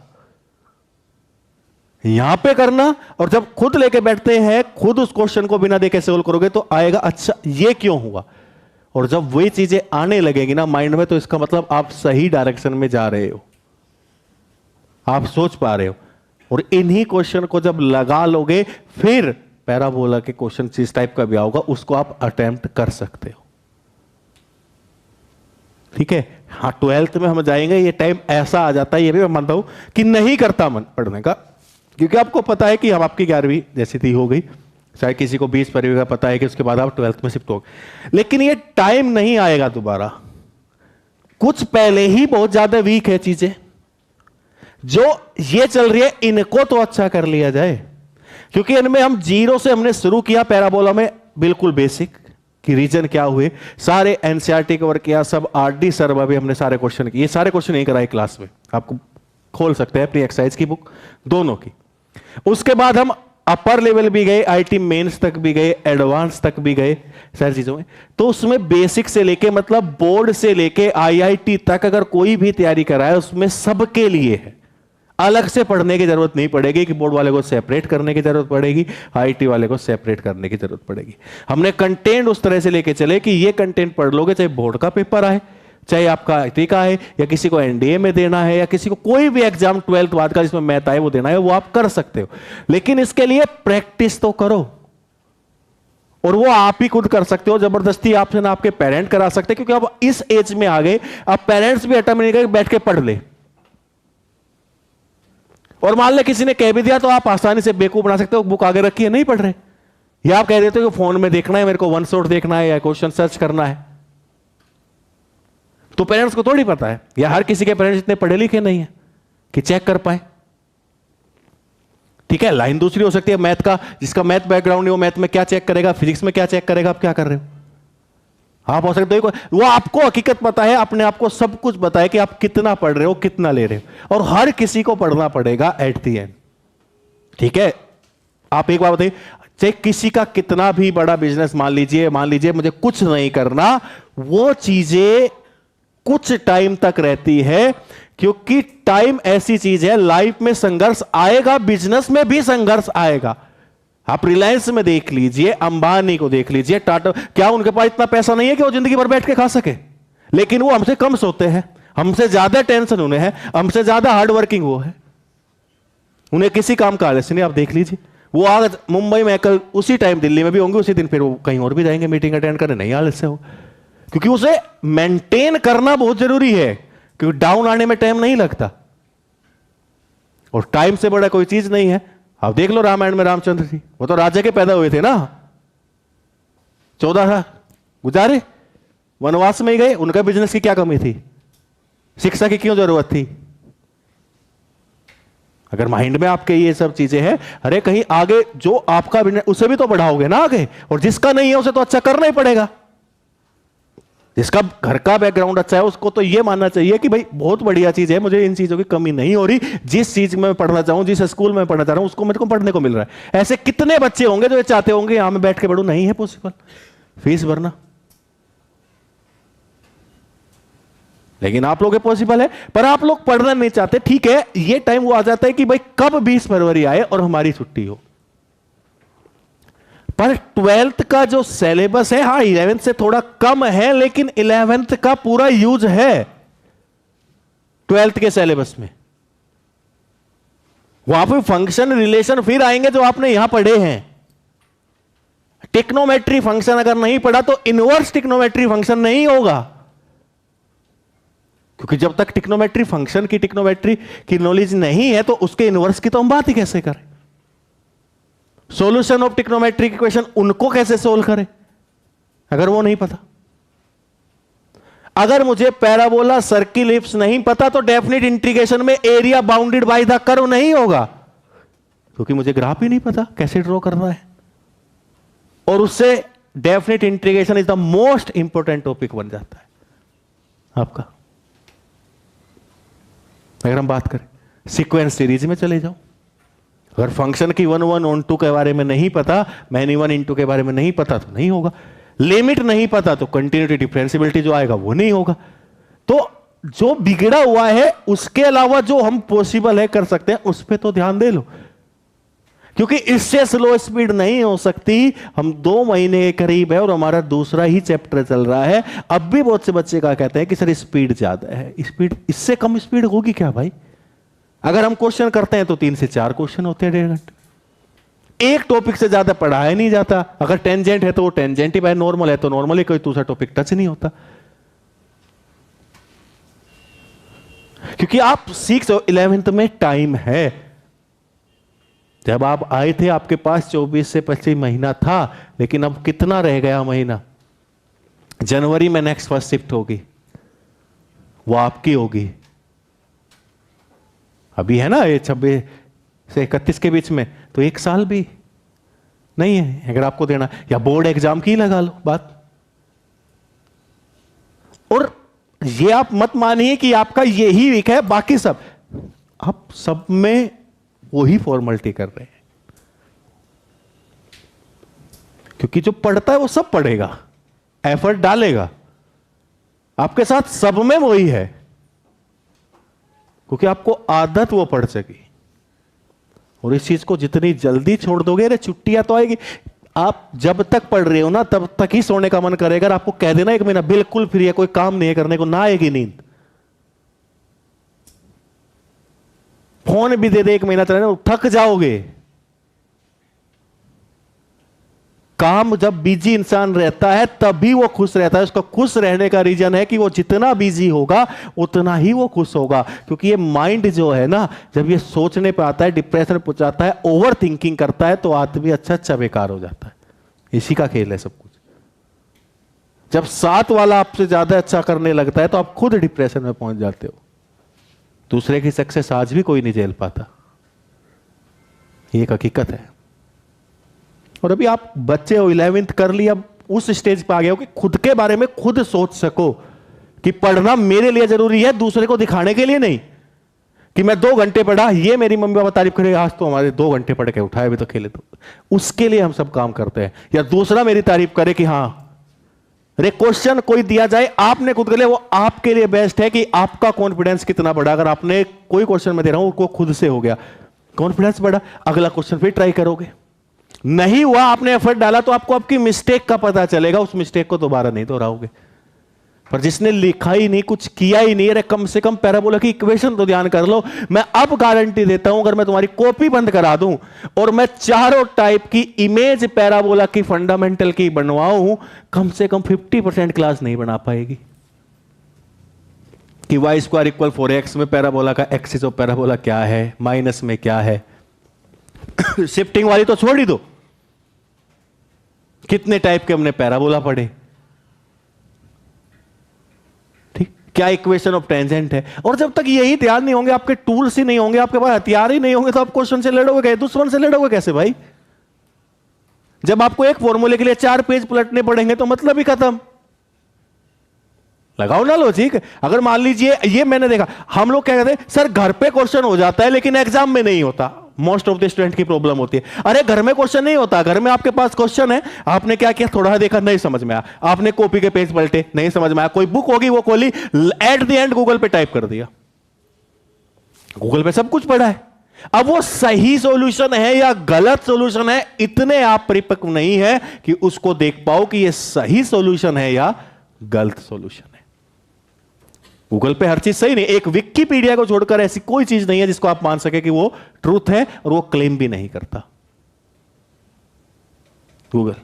यहां पे करना, और जब खुद लेके बैठते हैं, खुद उस क्वेश्चन को बिना देखे सोल्व करोगे तो आएगा अच्छा ये क्यों हुआ। और जब वही चीजें आने लगेगी ना माइंड में, तो इसका मतलब आप सही डायरेक्शन में जा रहे हो, आप सोच पा रहे हो। और इन्हीं क्वेश्चन को जब लगा लोगे, फिर पैराबोला के क्वेश्चन जिस टाइप का भी आओगा उसको आप अटेम्प्ट कर सकते हो। ठीक है, हाँ 12th में हम जाएंगे, ये टाइम ऐसा आ जाता है, ये भी मैं मानता हूं कि नहीं करता मन पढ़ने का, क्योंकि आपको पता है कि हम आपकी 11वीं जैसी थी हो गई, शायद किसी को 20 परिवार का पता है कि उसके बाद आप 12th में शिफ्ट हो गए, लेकिन ये टाइम नहीं आएगा दोबारा। कुछ पहले ही बहुत ज्यादा वीक है चीजें, जो ये चल रही है इनको तो अच्छा कर लिया जाए, क्योंकि इनमें हम 0 से हमने शुरू किया। पैराबोला में बिल्कुल बेसिक कि रीजन क्या हुए, सारे एनसीईआरटी कवर किया, सब आरडी सर्व भी हमने सारे क्वेश्चन किए, सारे क्वेश्चन नहीं कराए क्लास में, आपको खोल सकते हैं अपनी एक्सरसाइज की बुक दोनों की। उसके बाद हम अपर लेवल भी गए, आईटी मेंस तक भी गए, एडवांस तक भी गए सारी चीजों में। तो उसमें बेसिक से लेके मतलब बोर्ड से लेके आईआईटी तक अगर कोई भी तैयारी कराए उसमें सबके लिए है, अलग से पढ़ने की जरूरत नहीं पड़ेगी कि बोर्ड वाले को सेपरेट करने की जरूरत पड़ेगी, आईटी वाले को सेपरेट करने की जरूरत पड़ेगी। हमने कंटेंट उस तरह से लेके चले कि ये कंटेंट पढ़ लोगे, चाहे बोर्ड का पेपर आए, चाहे आपका आईटी का है, या किसी को एनडीए में देना है, या किसी को कोई भी एग्जाम 12th बाद का जिसमें मैथ आए वो देना है, वो आप कर सकते हो। लेकिन इसके लिए प्रैक्टिस तो करो, और वो आप ही खुद कर सकते हो, जबरदस्ती आपसे ना आपके पेरेंट करा सकते, क्योंकि अब इस एज में आ गए, अब पेरेंट्स भी ऑटोमेटिक नहीं बैठ के पढ़ ले। और मान ले किसी ने कह भी दिया तो आप आसानी से बेवकूफ बना सकते हो, बुक आगे रखी है नहीं पढ़ रहे, या आप कह देते हो कि फोन में देखना है, मेरे को वन शॉट देखना है या क्वेश्चन सर्च करना है। तो पेरेंट्स को थोड़ी पता है, या हर किसी के पेरेंट्स इतने पढ़े लिखे नहीं है कि चेक कर पाए। ठीक है, लाइन दूसरी हो सकती है मैथ का, जिसका मैथ बैकग्राउंड नहीं, वो मैथ में क्या चेक करेगा, फिजिक्स में क्या चेक करेगा, आप क्या कर रहे हो। आप हो सकते हो वो आपको हकीकत पता है, अपने आप को सब कुछ पता है कि आप कितना पढ़ रहे हो, कितना ले रहे हो, और हर किसी को पढ़ना पड़ेगा एट द एंड। ठीक है, आप एक बात बताइए, चाहे किसी का कितना भी बड़ा बिजनेस मान लीजिए मुझे कुछ नहीं करना, वो चीजें कुछ टाइम तक रहती है, क्योंकि टाइम ऐसी चीज है, लाइफ में संघर्ष आएगा, बिजनेस में भी संघर्ष आएगा। आप रिलायंस में देख लीजिए, अंबानी को देख लीजिए, टाटा, क्या उनके पास इतना पैसा नहीं है कि वो जिंदगी भर बैठ के खा सके। लेकिन वो हमसे कम सोते हैं, हमसे ज्यादा टेंशन उन्हें है, हमसे ज्यादा हार्ड वर्किंग वो है। उन्हें किसी काम का आलस्य नहीं। आप देख लीजिए, वो आज मुंबई में, कल उसी टाइम दिल्ली में भी होंगे, उसी दिन फिर वो कहीं और भी जाएंगे मीटिंग अटेंड करने, नहीं आलस्य हो, क्योंकि उसे मेंटेन करना बहुत जरूरी है, क्योंकि डाउन आने में टाइम नहीं लगता और टाइम से बड़ा कोई चीज नहीं है। आप देख लो रामायण में रामचंद्र जी, वो तो राजा के पैदा हुए थे ना, 14 साल गुजारे वनवास में ही गए। उनका बिजनेस की क्या कमी थी, शिक्षा की क्यों जरूरत थी? अगर माइंड में आपके ये सब चीजें हैं, अरे कहीं आगे जो आपका बिजनेस उसे भी तो बढ़ाओगे ना आगे, और जिसका नहीं है उसे तो अच्छा करना ही पड़ेगा। जिसका घर का बैकग्राउंड अच्छा है उसको तो ये मानना चाहिए कि भाई बहुत बढ़िया चीज है, मुझे इन चीजों की कमी नहीं हो रही, जिस चीज में मैं पढ़ना चाहूं, जिस स्कूल में पढ़ना चाह रहा हूं उसको मेरे को पढ़ने को मिल रहा है। ऐसे कितने बच्चे होंगे जो ये चाहते होंगे यहां में बैठ के पढ़ूं, नहीं है पॉसिबल, फीस भरना। लेकिन आप लोग पॉसिबल है, पर आप लोग पढ़ना नहीं चाहते। ठीक है, ये टाइम वो आ जाता है कि भाई कब 20 फरवरी आए और हमारी छुट्टी हो। पर 12th का जो सिलेबस है, हाँ 11th से थोड़ा कम है, लेकिन 11th का पूरा यूज है 12th के सिलेबस में। वहां पे फंक्शन रिलेशन फिर आएंगे जो आपने यहां पढ़े हैं। टिक्नोमेट्री फंक्शन अगर नहीं पढ़ा तो इनवर्स टिक्नोमेट्री फंक्शन नहीं होगा, क्योंकि जब तक टिक्नोमेट्री फंक्शन की टिक्नोमेट्री की नॉलेज नहीं है तो उसके इनवर्स की तो हम बात ही कैसे करें। सॉल्यूशन ऑफ टिक्नोमेट्रिक इक्वेशन उनको कैसे सोल्व करें अगर वो नहीं पता। अगर मुझे पैराबोला सर्किल इलिप्स नहीं पता तो डेफिनेट इंटीग्रेशन में area bounded by the curve नहीं होगा, क्योंकि मुझे ग्राफ ही नहीं पता कैसे ड्रॉ करना है। और उससे definite integration is the most important topic बन जाता है आपका। अगर हम बात करें सीक्वेंस सीरीज में चले जाओ, अगर फंक्शन की 1 1 on 2 के बारे में नहीं पता, मैनी 1 इन 2 के बारे में नहीं पता तो नहीं होगा। लिमिट नहीं पता तो कंटिन्यूटी डिफरेंशियबिलिटी जो आएगा वो नहीं होगा। तो जो बिगड़ा हुआ है उसके अलावा जो हम पॉसिबल है कर सकते हैं उस पर तो ध्यान दे लो, क्योंकि इससे स्लो स्पीड नहीं हो सकती। हम 2 महीने के करीब है और हमारा दूसरा ही चैप्टर चल रहा है। अब भी बहुत से बच्चे का कहते हैं कि सर स्पीड ज्यादा है, स्पीड इससे कम स्पीड होगी क्या भाई? अगर हम क्वेश्चन करते हैं तो 3 से 4 क्वेश्चन होते हैं 1.5 घंटे। एक टॉपिक से ज्यादा पढ़ाया नहीं जाता। अगर टेंजेंट है तो वो टेंजेंट ही, भाई नॉर्मल है तो नॉर्मली, कोई दूसरा टॉपिक टच नहीं होता, क्योंकि आप 6 और 11th में टाइम है। जब आप आए थे आपके पास 24 से 25 महीना था, लेकिन अब कितना रह गया महीना? जनवरी में नेक्स्ट फर्स्ट शिफ्ट होगी, वो आपकी होगी। अभी है ना ये 26 से 31 के बीच में, तो 1 साल भी नहीं है अगर आपको देना, या बोर्ड एग्जाम की लगा लो बात। और ये आप मत मानिए कि आपका यही वीक है, बाकी सब आप सब में वही फॉर्मेलिटी कर रहे हैं, क्योंकि जो पढ़ता है वो सब पढ़ेगा, एफर्ट डालेगा। आपके साथ सब में वही है, क्योंकि आपको आदत वो पड़ सकी। और इस चीज को जितनी जल्दी छोड़ दोगे, अरे छुट्टियां तो आएगी। आप जब तक पढ़ रहे हो ना तब तक ही सोने का मन करेगा। अगर आपको कह देना 1 महीना बिल्कुल फ्री है, कोई काम नहीं है करने को, ना आएगी नींद। फोन भी दे दे 1 महीना चलाने, थक जाओगे। काम जब बिजी इंसान रहता है तभी वो खुश रहता है। उसका खुश रहने का रीजन है कि वो जितना बिजी होगा उतना ही वो खुश होगा, क्योंकि ये माइंड जो है ना, जब ये सोचने पे आता है, डिप्रेशन पे जाता है, ओवर थिंकिंग करता है, तो आदमी अच्छा बेकार हो जाता है। इसी का खेल है सब कुछ। जब साथ वाला आपसे ज्यादा अच्छा करने लगता है तो आप खुद डिप्रेशन में पहुंच जाते हो। दूसरे की सक्सेस आज भी कोई नहीं झेल पाता, ये एक हकीकत है। और अभी आप बच्चे हो, 11th कर लिया, उस स्टेज पे आ गए हो कि खुद के बारे में खुद सोच सको कि पढ़ना मेरे लिए जरूरी है, दूसरे को दिखाने के लिए नहीं कि मैं 2 घंटे पढ़ा, ये मेरी मम्मी पापा तारीफ करें, आज तो हमारे 2 घंटे पढ़ के उठाए, भी तो खेले। तो उसके लिए हम सब काम करते हैं, या दूसरा मेरी तारीफ करे कि हाँ, अरे क्वेश्चन कोई दिया जाए आपने खुद के लिए, वो आपके लिए बेस्ट है कि आपका कॉन्फिडेंस कितना बढ़ा। अगर आपने कोई क्वेश्चन में दे रहा हूं वो खुद से हो गया, कॉन्फिडेंस बढ़ा, अगला क्वेश्चन फिर ट्राई करोगे। नहीं हुआ, आपने एफर्ट डाला, तो आपको आपकी मिस्टेक का पता चलेगा, उस मिस्टेक को दोबारा नहीं दोहराओगे। पर जिसने लिखा ही नहीं, कुछ किया ही नहीं, अरे कम से कम पैराबोला की इक्वेशन तो ध्यान कर लो। मैं अब गारंटी देता हूं, अगर मैं तुम्हारी कॉपी बंद करा दूं और मैं चारों टाइप की इमेज पैराबोला की फंडामेंटल की बनवाऊं, कम से कम 50% क्लास नहीं बना पाएगी। कि वाई स्क्वायर इक्वल 4x में पैराबोला का एक्सिस ऑफ पैराबोला क्या है, माइनस में क्या है। शिफ्टिंग वाली तो छोड़ ही दो, कितने टाइप के हमने पैराबोला पढ़े, ठीक। क्या इक्वेशन ऑफ टेंजेंट है। और जब तक यही ध्यान नहीं होंगे, आपके टूल्स ही नहीं होंगे, आपके पास हथियार ही नहीं होंगे, तो आप क्वेश्चन से लड़ोगे कैसे, दुश्मन से लड़ोगे कैसे भाई। जब आपको एक फॉर्मूले के लिए 4 पेज पलटने पड़ेंगे तो मतलब ही खत्म। लगाओ ना लॉजिक। अगर मान लीजिए, ये मैंने देखा, हम लोग क्या कहते हैं, सर घर पे क्वेश्चन हो जाता है लेकिन एग्जाम में नहीं होता। मोस्ट ऑफ द स्टूडेंट की प्रॉब्लम होती है, अरे घर में क्वेश्चन नहीं होता, घर में आपके पास क्वेश्चन है, आपने क्या किया, थोड़ा देखा, नहीं समझ में आया, आपने कॉपी के पेज पलटे, नहीं समझ में आया, कोई बुक होगी वो खोली, एट द एंड गूगल पे टाइप कर दिया, गूगल पे सब कुछ पड़ा है। अब वो सही सॉल्यूशन है या गलत सॉल्यूशन है, इतने आप परिपक्व नहीं है कि उसको देख पाओ कि ये सही सॉल्यूशन है या गलत सॉल्यूशन है। गूगल पे हर चीज सही नहीं, एक विकिपीडिया को छोड़कर ऐसी कोई चीज नहीं है जिसको आप मान सके कि वो ट्रूथ है, और वो क्लेम भी नहीं करता। गूगल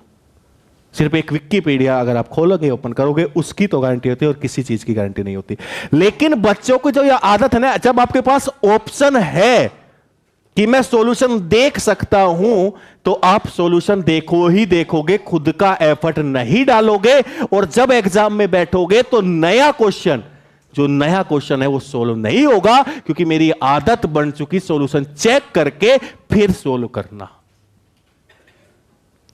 सिर्फ एक विकिपीडिया अगर आप खोलोगे, ओपन करोगे, उसकी तो गारंटी होती है और किसी चीज की गारंटी नहीं होती। लेकिन बच्चों को जो यह आदत है ना, जब आपके पास ऑप्शन है कि मैं सॉल्यूशन देख सकता हूं, तो आप सॉल्यूशन देखो ही देखोगे, खुद का एफर्ट नहीं डालोगे, और जब एग्जाम में बैठोगे तो नया क्वेश्चन, जो नया क्वेश्चन है वो सोल्व नहीं होगा, क्योंकि मेरी आदत बन चुकी सॉल्यूशन चेक करके फिर सोल्व करना।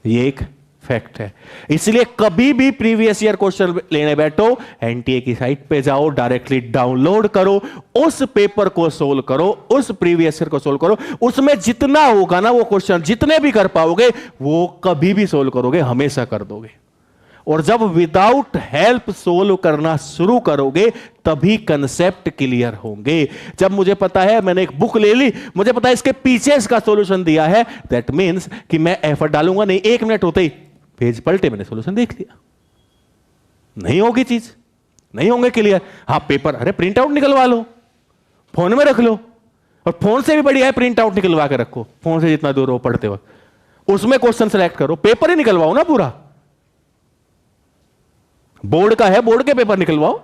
ये एक फैक्ट है। इसलिए कभी भी प्रीवियस ईयर क्वेश्चन लेने बैठो, एनटीए की साइट पे जाओ, डायरेक्टली डाउनलोड करो, उस पेपर को सोल्व करो, उस प्रीवियस ईयर को सोल्व करो। उसमें जितना होगा ना वो क्वेश्चन, जितने भी कर पाओगे वो कभी भी सोल्व करोगे, हमेशा कर दोगे। और जब विदाउट हेल्प सोल्व करना शुरू करोगे तभी कंसेप्ट क्लियर होंगे। जब मुझे पता है, मैंने एक बुक ले ली, मुझे पता है इसके पीछे इसका सॉल्यूशन दिया है, दैट मींस कि मैं एफर्ट डालूंगा नहीं, 1 मिनट होते ही पेज पलटे, मैंने सॉल्यूशन देख लिया। नहीं होगी चीज, नहीं होंगे क्लियर। हाँ पेपर, अरे प्रिंट आउट निकलवा लो, फोन में रख लो, और फोन से भी बढ़िया है प्रिंट आउट निकलवा के रखो, फोन से जितना दूर हो पढ़ते वक्त, उसमें क्वेश्चन सेलेक्ट करो, पेपर ही निकलवाओ ना पूरा। बोर्ड का है, बोर्ड के पेपर निकलवाओ,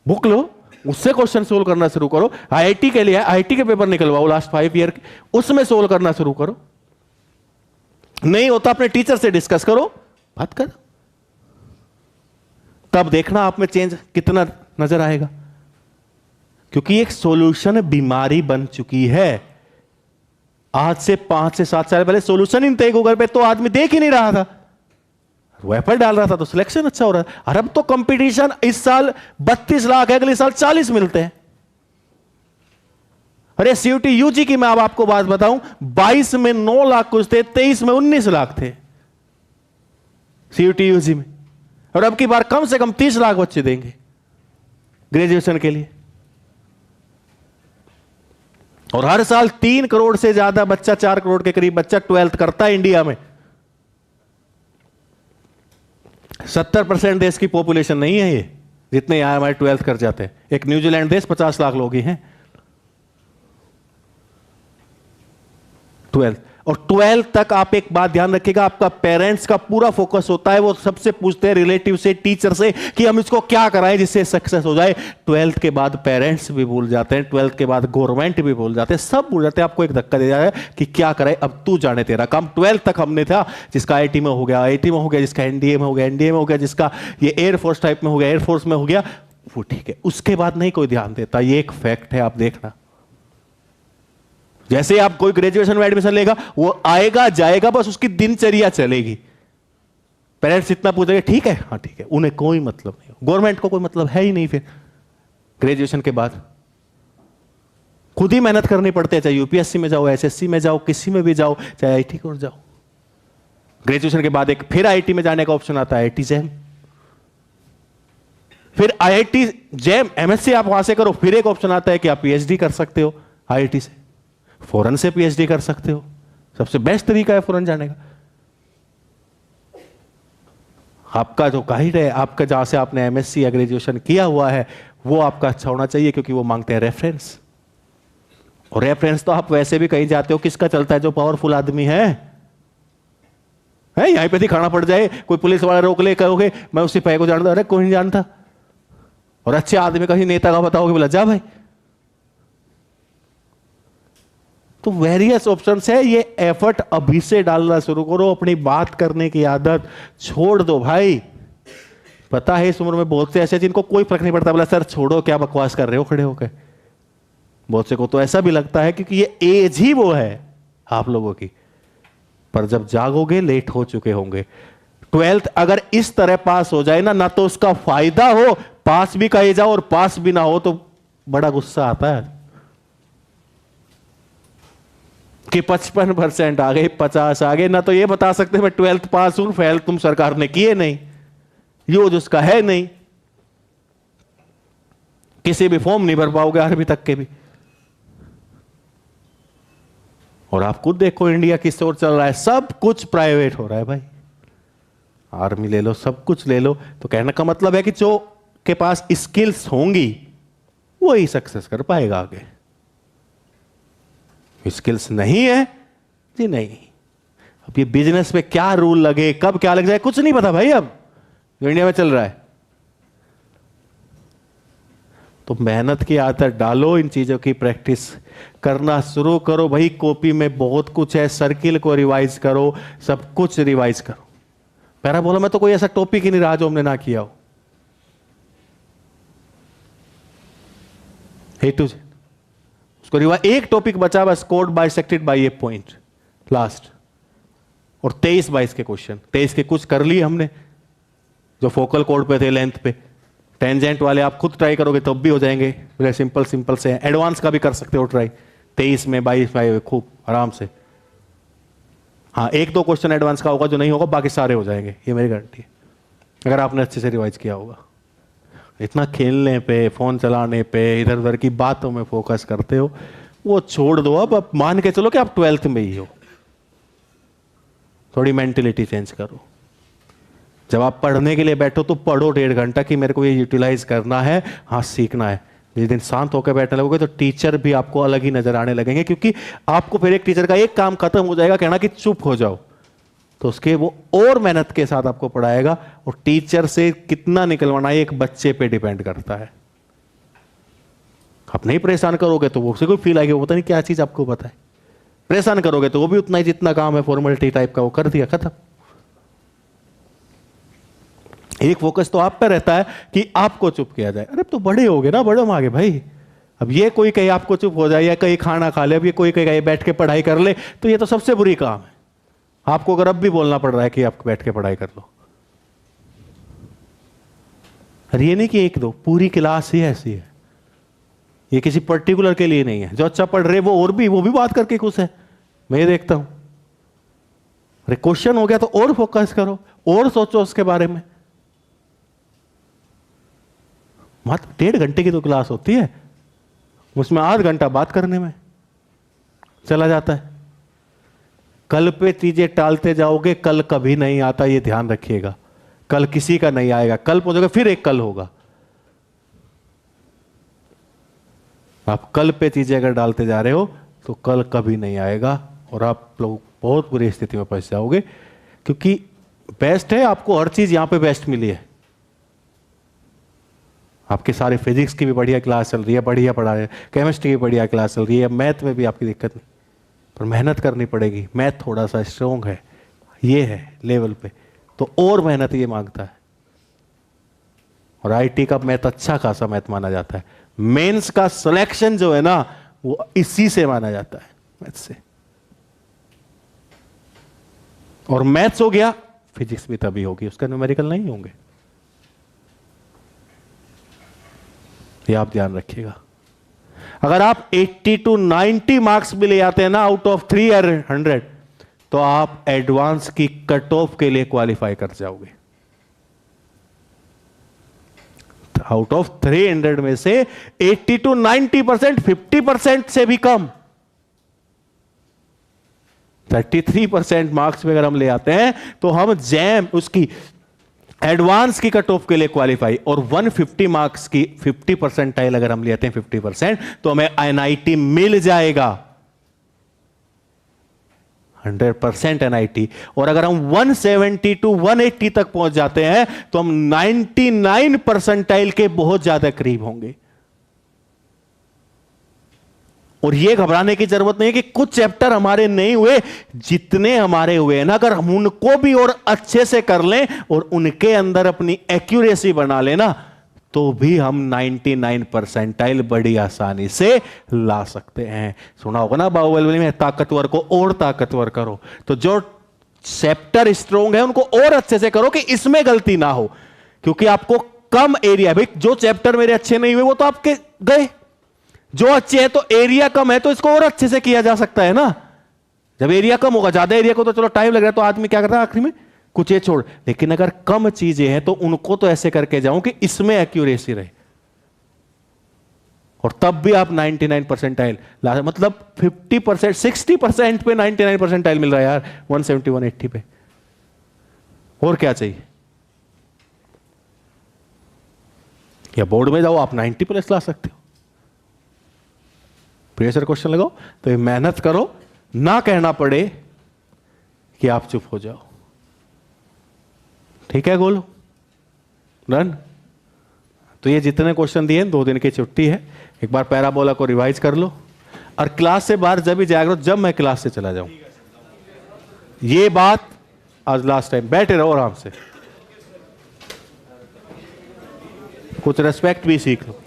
बुक लो, उससे क्वेश्चन सोल्व करना शुरू करो। आईआईटी के लिए आईआईटी के पेपर निकलवाओ लास्ट 5 ईयर के, उसमें सोल्व करना शुरू करो। नहीं होता अपने टीचर से डिस्कस करो, बात कर, तब देखना आप में चेंज कितना नजर आएगा। क्योंकि एक सॉल्यूशन बीमारी बन चुकी है। आज से 5 से 7 साल पहले सॉल्यूशन ही नहीं थे गूगल पे, तो आदमी देख ही नहीं रहा था, वो एफर्ट डाल रहा था तो सिलेक्शन अच्छा हो रहा है। और अब तो कंपटीशन, इस साल 32 लाख है, अगले साल 40 मिलते हैं। अरे सीयूटी यूजी की मैं अब आपको बात बताऊं, 22 में 9 लाख कुछ थे, 23 में 19 लाख थे सीयूटी यूजी में, और अब की बार कम से कम 30 लाख बच्चे देंगे ग्रेजुएशन के लिए। और हर साल 3 करोड़ से ज्यादा बच्चा, 4 करोड़ के करीब बच्चा 12th करता है इंडिया में। 70% देश की पॉपुलेशन नहीं है ये, जितने यहां हमारे 12th कर जाते हैं। एक न्यूजीलैंड देश 50 लाख लोग ही हैं 12th। और 12th तक आप एक बात ध्यान रखिएगा, आपका पेरेंट्स का पूरा फोकस होता है, वो सबसे पूछते हैं, रिलेटिव से, टीचर से, कि हम इसको क्या कराएं जिससे सक्सेस हो जाए। 12th के बाद पेरेंट्स भी भूल जाते हैं, 12th के बाद गवर्नमेंट भी भूल जाते हैं, सब भूल जाते हैं। आपको एक धक्का दे जाए कि क्या कराए, अब तू जाने तेरा काम। 12th तक हमने था, जिसका आईआईटी में हो गया आईआईटी में हो गया, जिसका एनडीए में हो गया एनडीए में हो गया, जिसका ये एयरफोर्स टाइप में हो गया एयरफोर्स में हो गया, वो ठीक है। उसके बाद नहीं कोई ध्यान देता, ये एक फैक्ट है, आप देखना। जैसे आप कोई ग्रेजुएशन में एडमिशन लेगा, वो आएगा जाएगा, बस उसकी दिनचर्या चलेगी। पेरेंट्स इतना पूछेंगे, ठीक है, हाँ ठीक है, उन्हें कोई मतलब नहीं, गवर्नमेंट को कोई मतलब है ही नहीं। फिर ग्रेजुएशन के बाद खुद ही मेहनत करनी पड़ती है, चाहे यूपीएससी में जाओ, एसएससी में जाओ, किसी में भी जाओ, चाहे आईआईटी को जाओ। ग्रेजुएशन के बाद एक फिर आईआईटी में जाने का ऑप्शन आता है, आईआईटी जैम। फिर आईआईटी जैम एमएससी आप वहां से करो, फिर एक ऑप्शन आता है कि आप पीएचडी कर सकते हो आईआईटी से, फॉरेन से पीएचडी कर सकते हो। सबसे बेस्ट तरीका है फॉरेन जाने का। आपका जो गाइड है, आपका जहां से आपने एमएससी या ग्रेजुएशन किया हुआ है, वो आपका अच्छा होना चाहिए, क्योंकि वो मांगते हैं रेफरेंस। और रेफरेंस तो आप वैसे भी कहीं जाते हो, किसका चलता है? जो पावरफुल आदमी है यहीं पे दिखाना पड़ जाए, कोई पुलिस वाला रोक ले, कहोगे मैं उसी पैसे को जानता, अरे कोई नहीं जानता। और अच्छे आदमी कहीं नेता का बताओगे, बोला जा भाई। तो वेरियस ऑप्शंस है, ये एफर्ट अभी से डालना शुरू करो। अपनी बात करने की आदत छोड़ दो भाई। पता है इस उम्र में बहुत से ऐसे जिनको कोई फर्क नहीं पड़ता, बोला सर छोड़ो क्या बकवास कर रहे हो खड़े होकर। बहुत से को तो ऐसा भी लगता है क्योंकि ये एज ही वो है आप लोगों की, पर जब जागोगे लेट हो चुके होंगे। 12th अगर इस तरह पास हो जाए ना तो उसका फायदा हो, पास भी कहे जाओ और पास भी ना हो तो बड़ा गुस्सा आता है कि 55% आ गए, 50 आ गए ना, तो ये बता सकते मैं 12th पास हूं, फेल तुम सरकार ने किए नहीं, यूज उसका है नहीं, किसी भी फॉर्म नहीं भर पाओगे 8वीं तक के भी। और आप खुद देखो इंडिया किस ओर चल रहा है, सब कुछ प्राइवेट हो रहा है भाई। आर्मी ले लो, सब कुछ ले लो, तो कहने का मतलब है कि जो के पास स्किल्स होंगी वही सक्सेस कर पाएगा आगे। स्किल्स नहीं है जी नहीं। अब ये बिजनेस पे क्या रूल लगे, कब क्या लग जाए, कुछ नहीं पता भाई। अब जो इंडिया में चल रहा है, तो मेहनत की आदत डालो, इन चीजों की प्रैक्टिस करना शुरू करो भाई। कॉपी में बहुत कुछ है, सर्किल को रिवाइज करो, सब कुछ रिवाइज करो। पैरा बोला मैं तो कोई ऐसा टॉपिक ही नहीं रहा जो हमने ना किया हो। A to Z उसको रिवाइज, एक टॉपिक बचा बस, code bisected by A point last. और 23-22 के क्वेश्चन, 23 के कुछ कर लिए हमने जो फोकल कोड पे थे, लेंथ पे। टेंजेंट वाले आप खुद ट्राई करोगे तब भी हो जाएंगे, सिंपल सिंपल से। एडवांस का भी कर सकते हो ट्राई, 23 में 22 में खूब आराम से। हाँ 1-2 क्वेश्चन एडवांस का होगा, जो नहीं होगा बाकी सारे हो जाएंगे, ये मेरी गारंटी है, अगर आपने अच्छे से रिवाइज किया होगा। इतना खेलने पे, फोन चलाने पे, इधर उधर की बातों में फोकस करते हो, वो छोड़ दो। अब मान के चलो कि आप 12th में ही हो, थोड़ी मेंटेलिटी चेंज करो। जब आप पढ़ने के लिए बैठो तो पढ़ो 1.5 घंटा कि मेरे को ये यूटिलाइज करना है, हाँ सीखना है। जिस दिन शांत होकर बैठने लगोगे तो टीचर भी आपको अलग ही नजर आने लगेंगे, क्योंकि आपको फिर एक टीचर का एक काम खत्म हो जाएगा, कहना कि चुप हो जाओ, तो उसके वो और मेहनत के साथ आपको पढ़ाएगा। और टीचर से कितना निकलवाना है एक बच्चे पे डिपेंड करता है। आप नहीं परेशान करोगे तो वो उसे कोई फील आएगी, वो पता नहीं क्या चीज आपको पता है। परेशान करोगे तो वो भी उतना ही जितना काम है फॉर्मेलिटी टाइप का वो कर दिया, खत्म। एक फोकस तो आप पे रहता है कि आपको चुप किया जाए। अरे तो बड़े हो गए ना, बड़े मांगे भाई। अब ये कोई कहीं आपको चुप हो जाए या कहीं खाना खा ले, अब ये कोई कहीं बैठ के पढ़ाई कर ले, तो ये तो सबसे बुरी काम है। आपको अगर अब भी बोलना पड़ रहा है कि आप बैठ के पढ़ाई कर लो, अरे ये नहीं कि 1-2, पूरी क्लास ही ऐसी है। ये किसी पर्टिकुलर के लिए नहीं है। जो अच्छा पढ़ रहे वो भी बात करके खुश है, मैं ये देखता हूं। अरे क्वेश्चन हो गया तो और फोकस करो, और सोचो उसके बारे में। मात्र 1.5 घंटे की तो क्लास होती है, उसमें आध घंटा बात करने में चला जाता है। कल पे चीजें टालते जाओगे, कल कभी नहीं आता, ये ध्यान रखिएगा। कल किसी का नहीं आएगा, कल पहुंचोगे फिर एक कल होगा। आप कल पे चीजें अगर डालते जा रहे हो तो कल कभी नहीं आएगा और आप लोग बहुत बुरी स्थिति में फंस जाओगे। क्योंकि बेस्ट है, आपको हर चीज यहां पे बेस्ट मिली है। आपकी सारी फिजिक्स की भी बढ़िया क्लास चल रही है, बढ़िया पढ़ा है, केमिस्ट्री की बढ़िया क्लास चल रही है, मैथ में भी आपकी दिक्कत नहीं, पर मेहनत करनी पड़ेगी। मैथ थोड़ा सा स्ट्रॉन्ग है, ये है लेवल पे, तो और मेहनत ये मांगता है। और आईटी का मैथ अच्छा खासा मैथ माना जाता है। मेंस का सिलेक्शन जो है ना वो इसी से माना जाता है, मैथ से। और मैथ्स हो गया, फिजिक्स भी तभी होगी, उसका न्यूमेरिकल नहीं होंगे। ये आप ध्यान रखिएगा। अगर आप 80 to 90 मार्क्स भी ले आते हैं ना आउट ऑफ 300, तो आप एडवांस की कट ऑफ के लिए क्वालिफाई कर जाओगे। आउट ऑफ 300 में से 80 to 90%, 50% से भी कम, 33% मार्क्स में अगर हम ले आते हैं तो हम जैम उसकी एडवांस की कट ऑफ के लिए क्वालिफाई और 150 मार्क्स की 50 परसेंटाइल अगर हम लेते हैं 50%, तो हमें एनआईटी मिल जाएगा 100% एनआईटी। और अगर हम 170 टू 180 तक पहुंच जाते हैं तो हम 99 परसेंटाइल के बहुत ज्यादा करीब होंगे। और यह घबराने की जरूरत नहीं है कि कुछ चैप्टर हमारे नहीं हुए, जितने हमारे हुए हैं ना, अगर हम उनको भी और अच्छे से कर लें और उनके अंदर अपनी एक्यूरेसी बना लेना, तो भी हम 99 परसेंटाइल बड़ी आसानी से ला सकते हैं। सुना होगा ना बाहुबली में, ताकतवर को और ताकतवर करो। तो जो चैप्टर स्ट्रोंग है उनको और अच्छे से करो कि इसमें गलती ना हो, क्योंकि आपको कम एरिया, भाई जो चैप्टर मेरे अच्छे नहीं हुए वो तो आपके गए, जो अच्छे है तो एरिया कम है तो इसको और अच्छे से किया जा सकता है ना। जब एरिया कम होगा, ज्यादा एरिया को तो चलो टाइम लग रहा है तो आदमी क्या करता है आखिरी में कुछ ये छोड़, लेकिन अगर कम चीजें हैं तो उनको तो ऐसे करके जाऊं कि इसमें एक्यूरेसी रहे, और तब भी आप 99 परसेंटाइल ला, मतलब 50% 60% पे 99 परसेंटाइल मिल रहा है यार 170 180 पे। और क्या चाहिए? या बोर्ड में जाओ, आप 90 प्लस ला सकते हो। प्रेशर क्वेश्चन लगाओ तो ये मेहनत करो, ना कहना पड़े कि आप चुप हो जाओ। ठीक है गोलू, डन। तो ये जितने क्वेश्चन दिए 2 दिन की छुट्टी है, एक बार पैराबोला को रिवाइज कर लो, और क्लास से बाहर जब भी जाया करो जब मैं क्लास से चला जाऊं। ये बात आज लास्ट टाइम, बैठे रहो आराम से, कुछ रेस्पेक्ट भी सीख लो।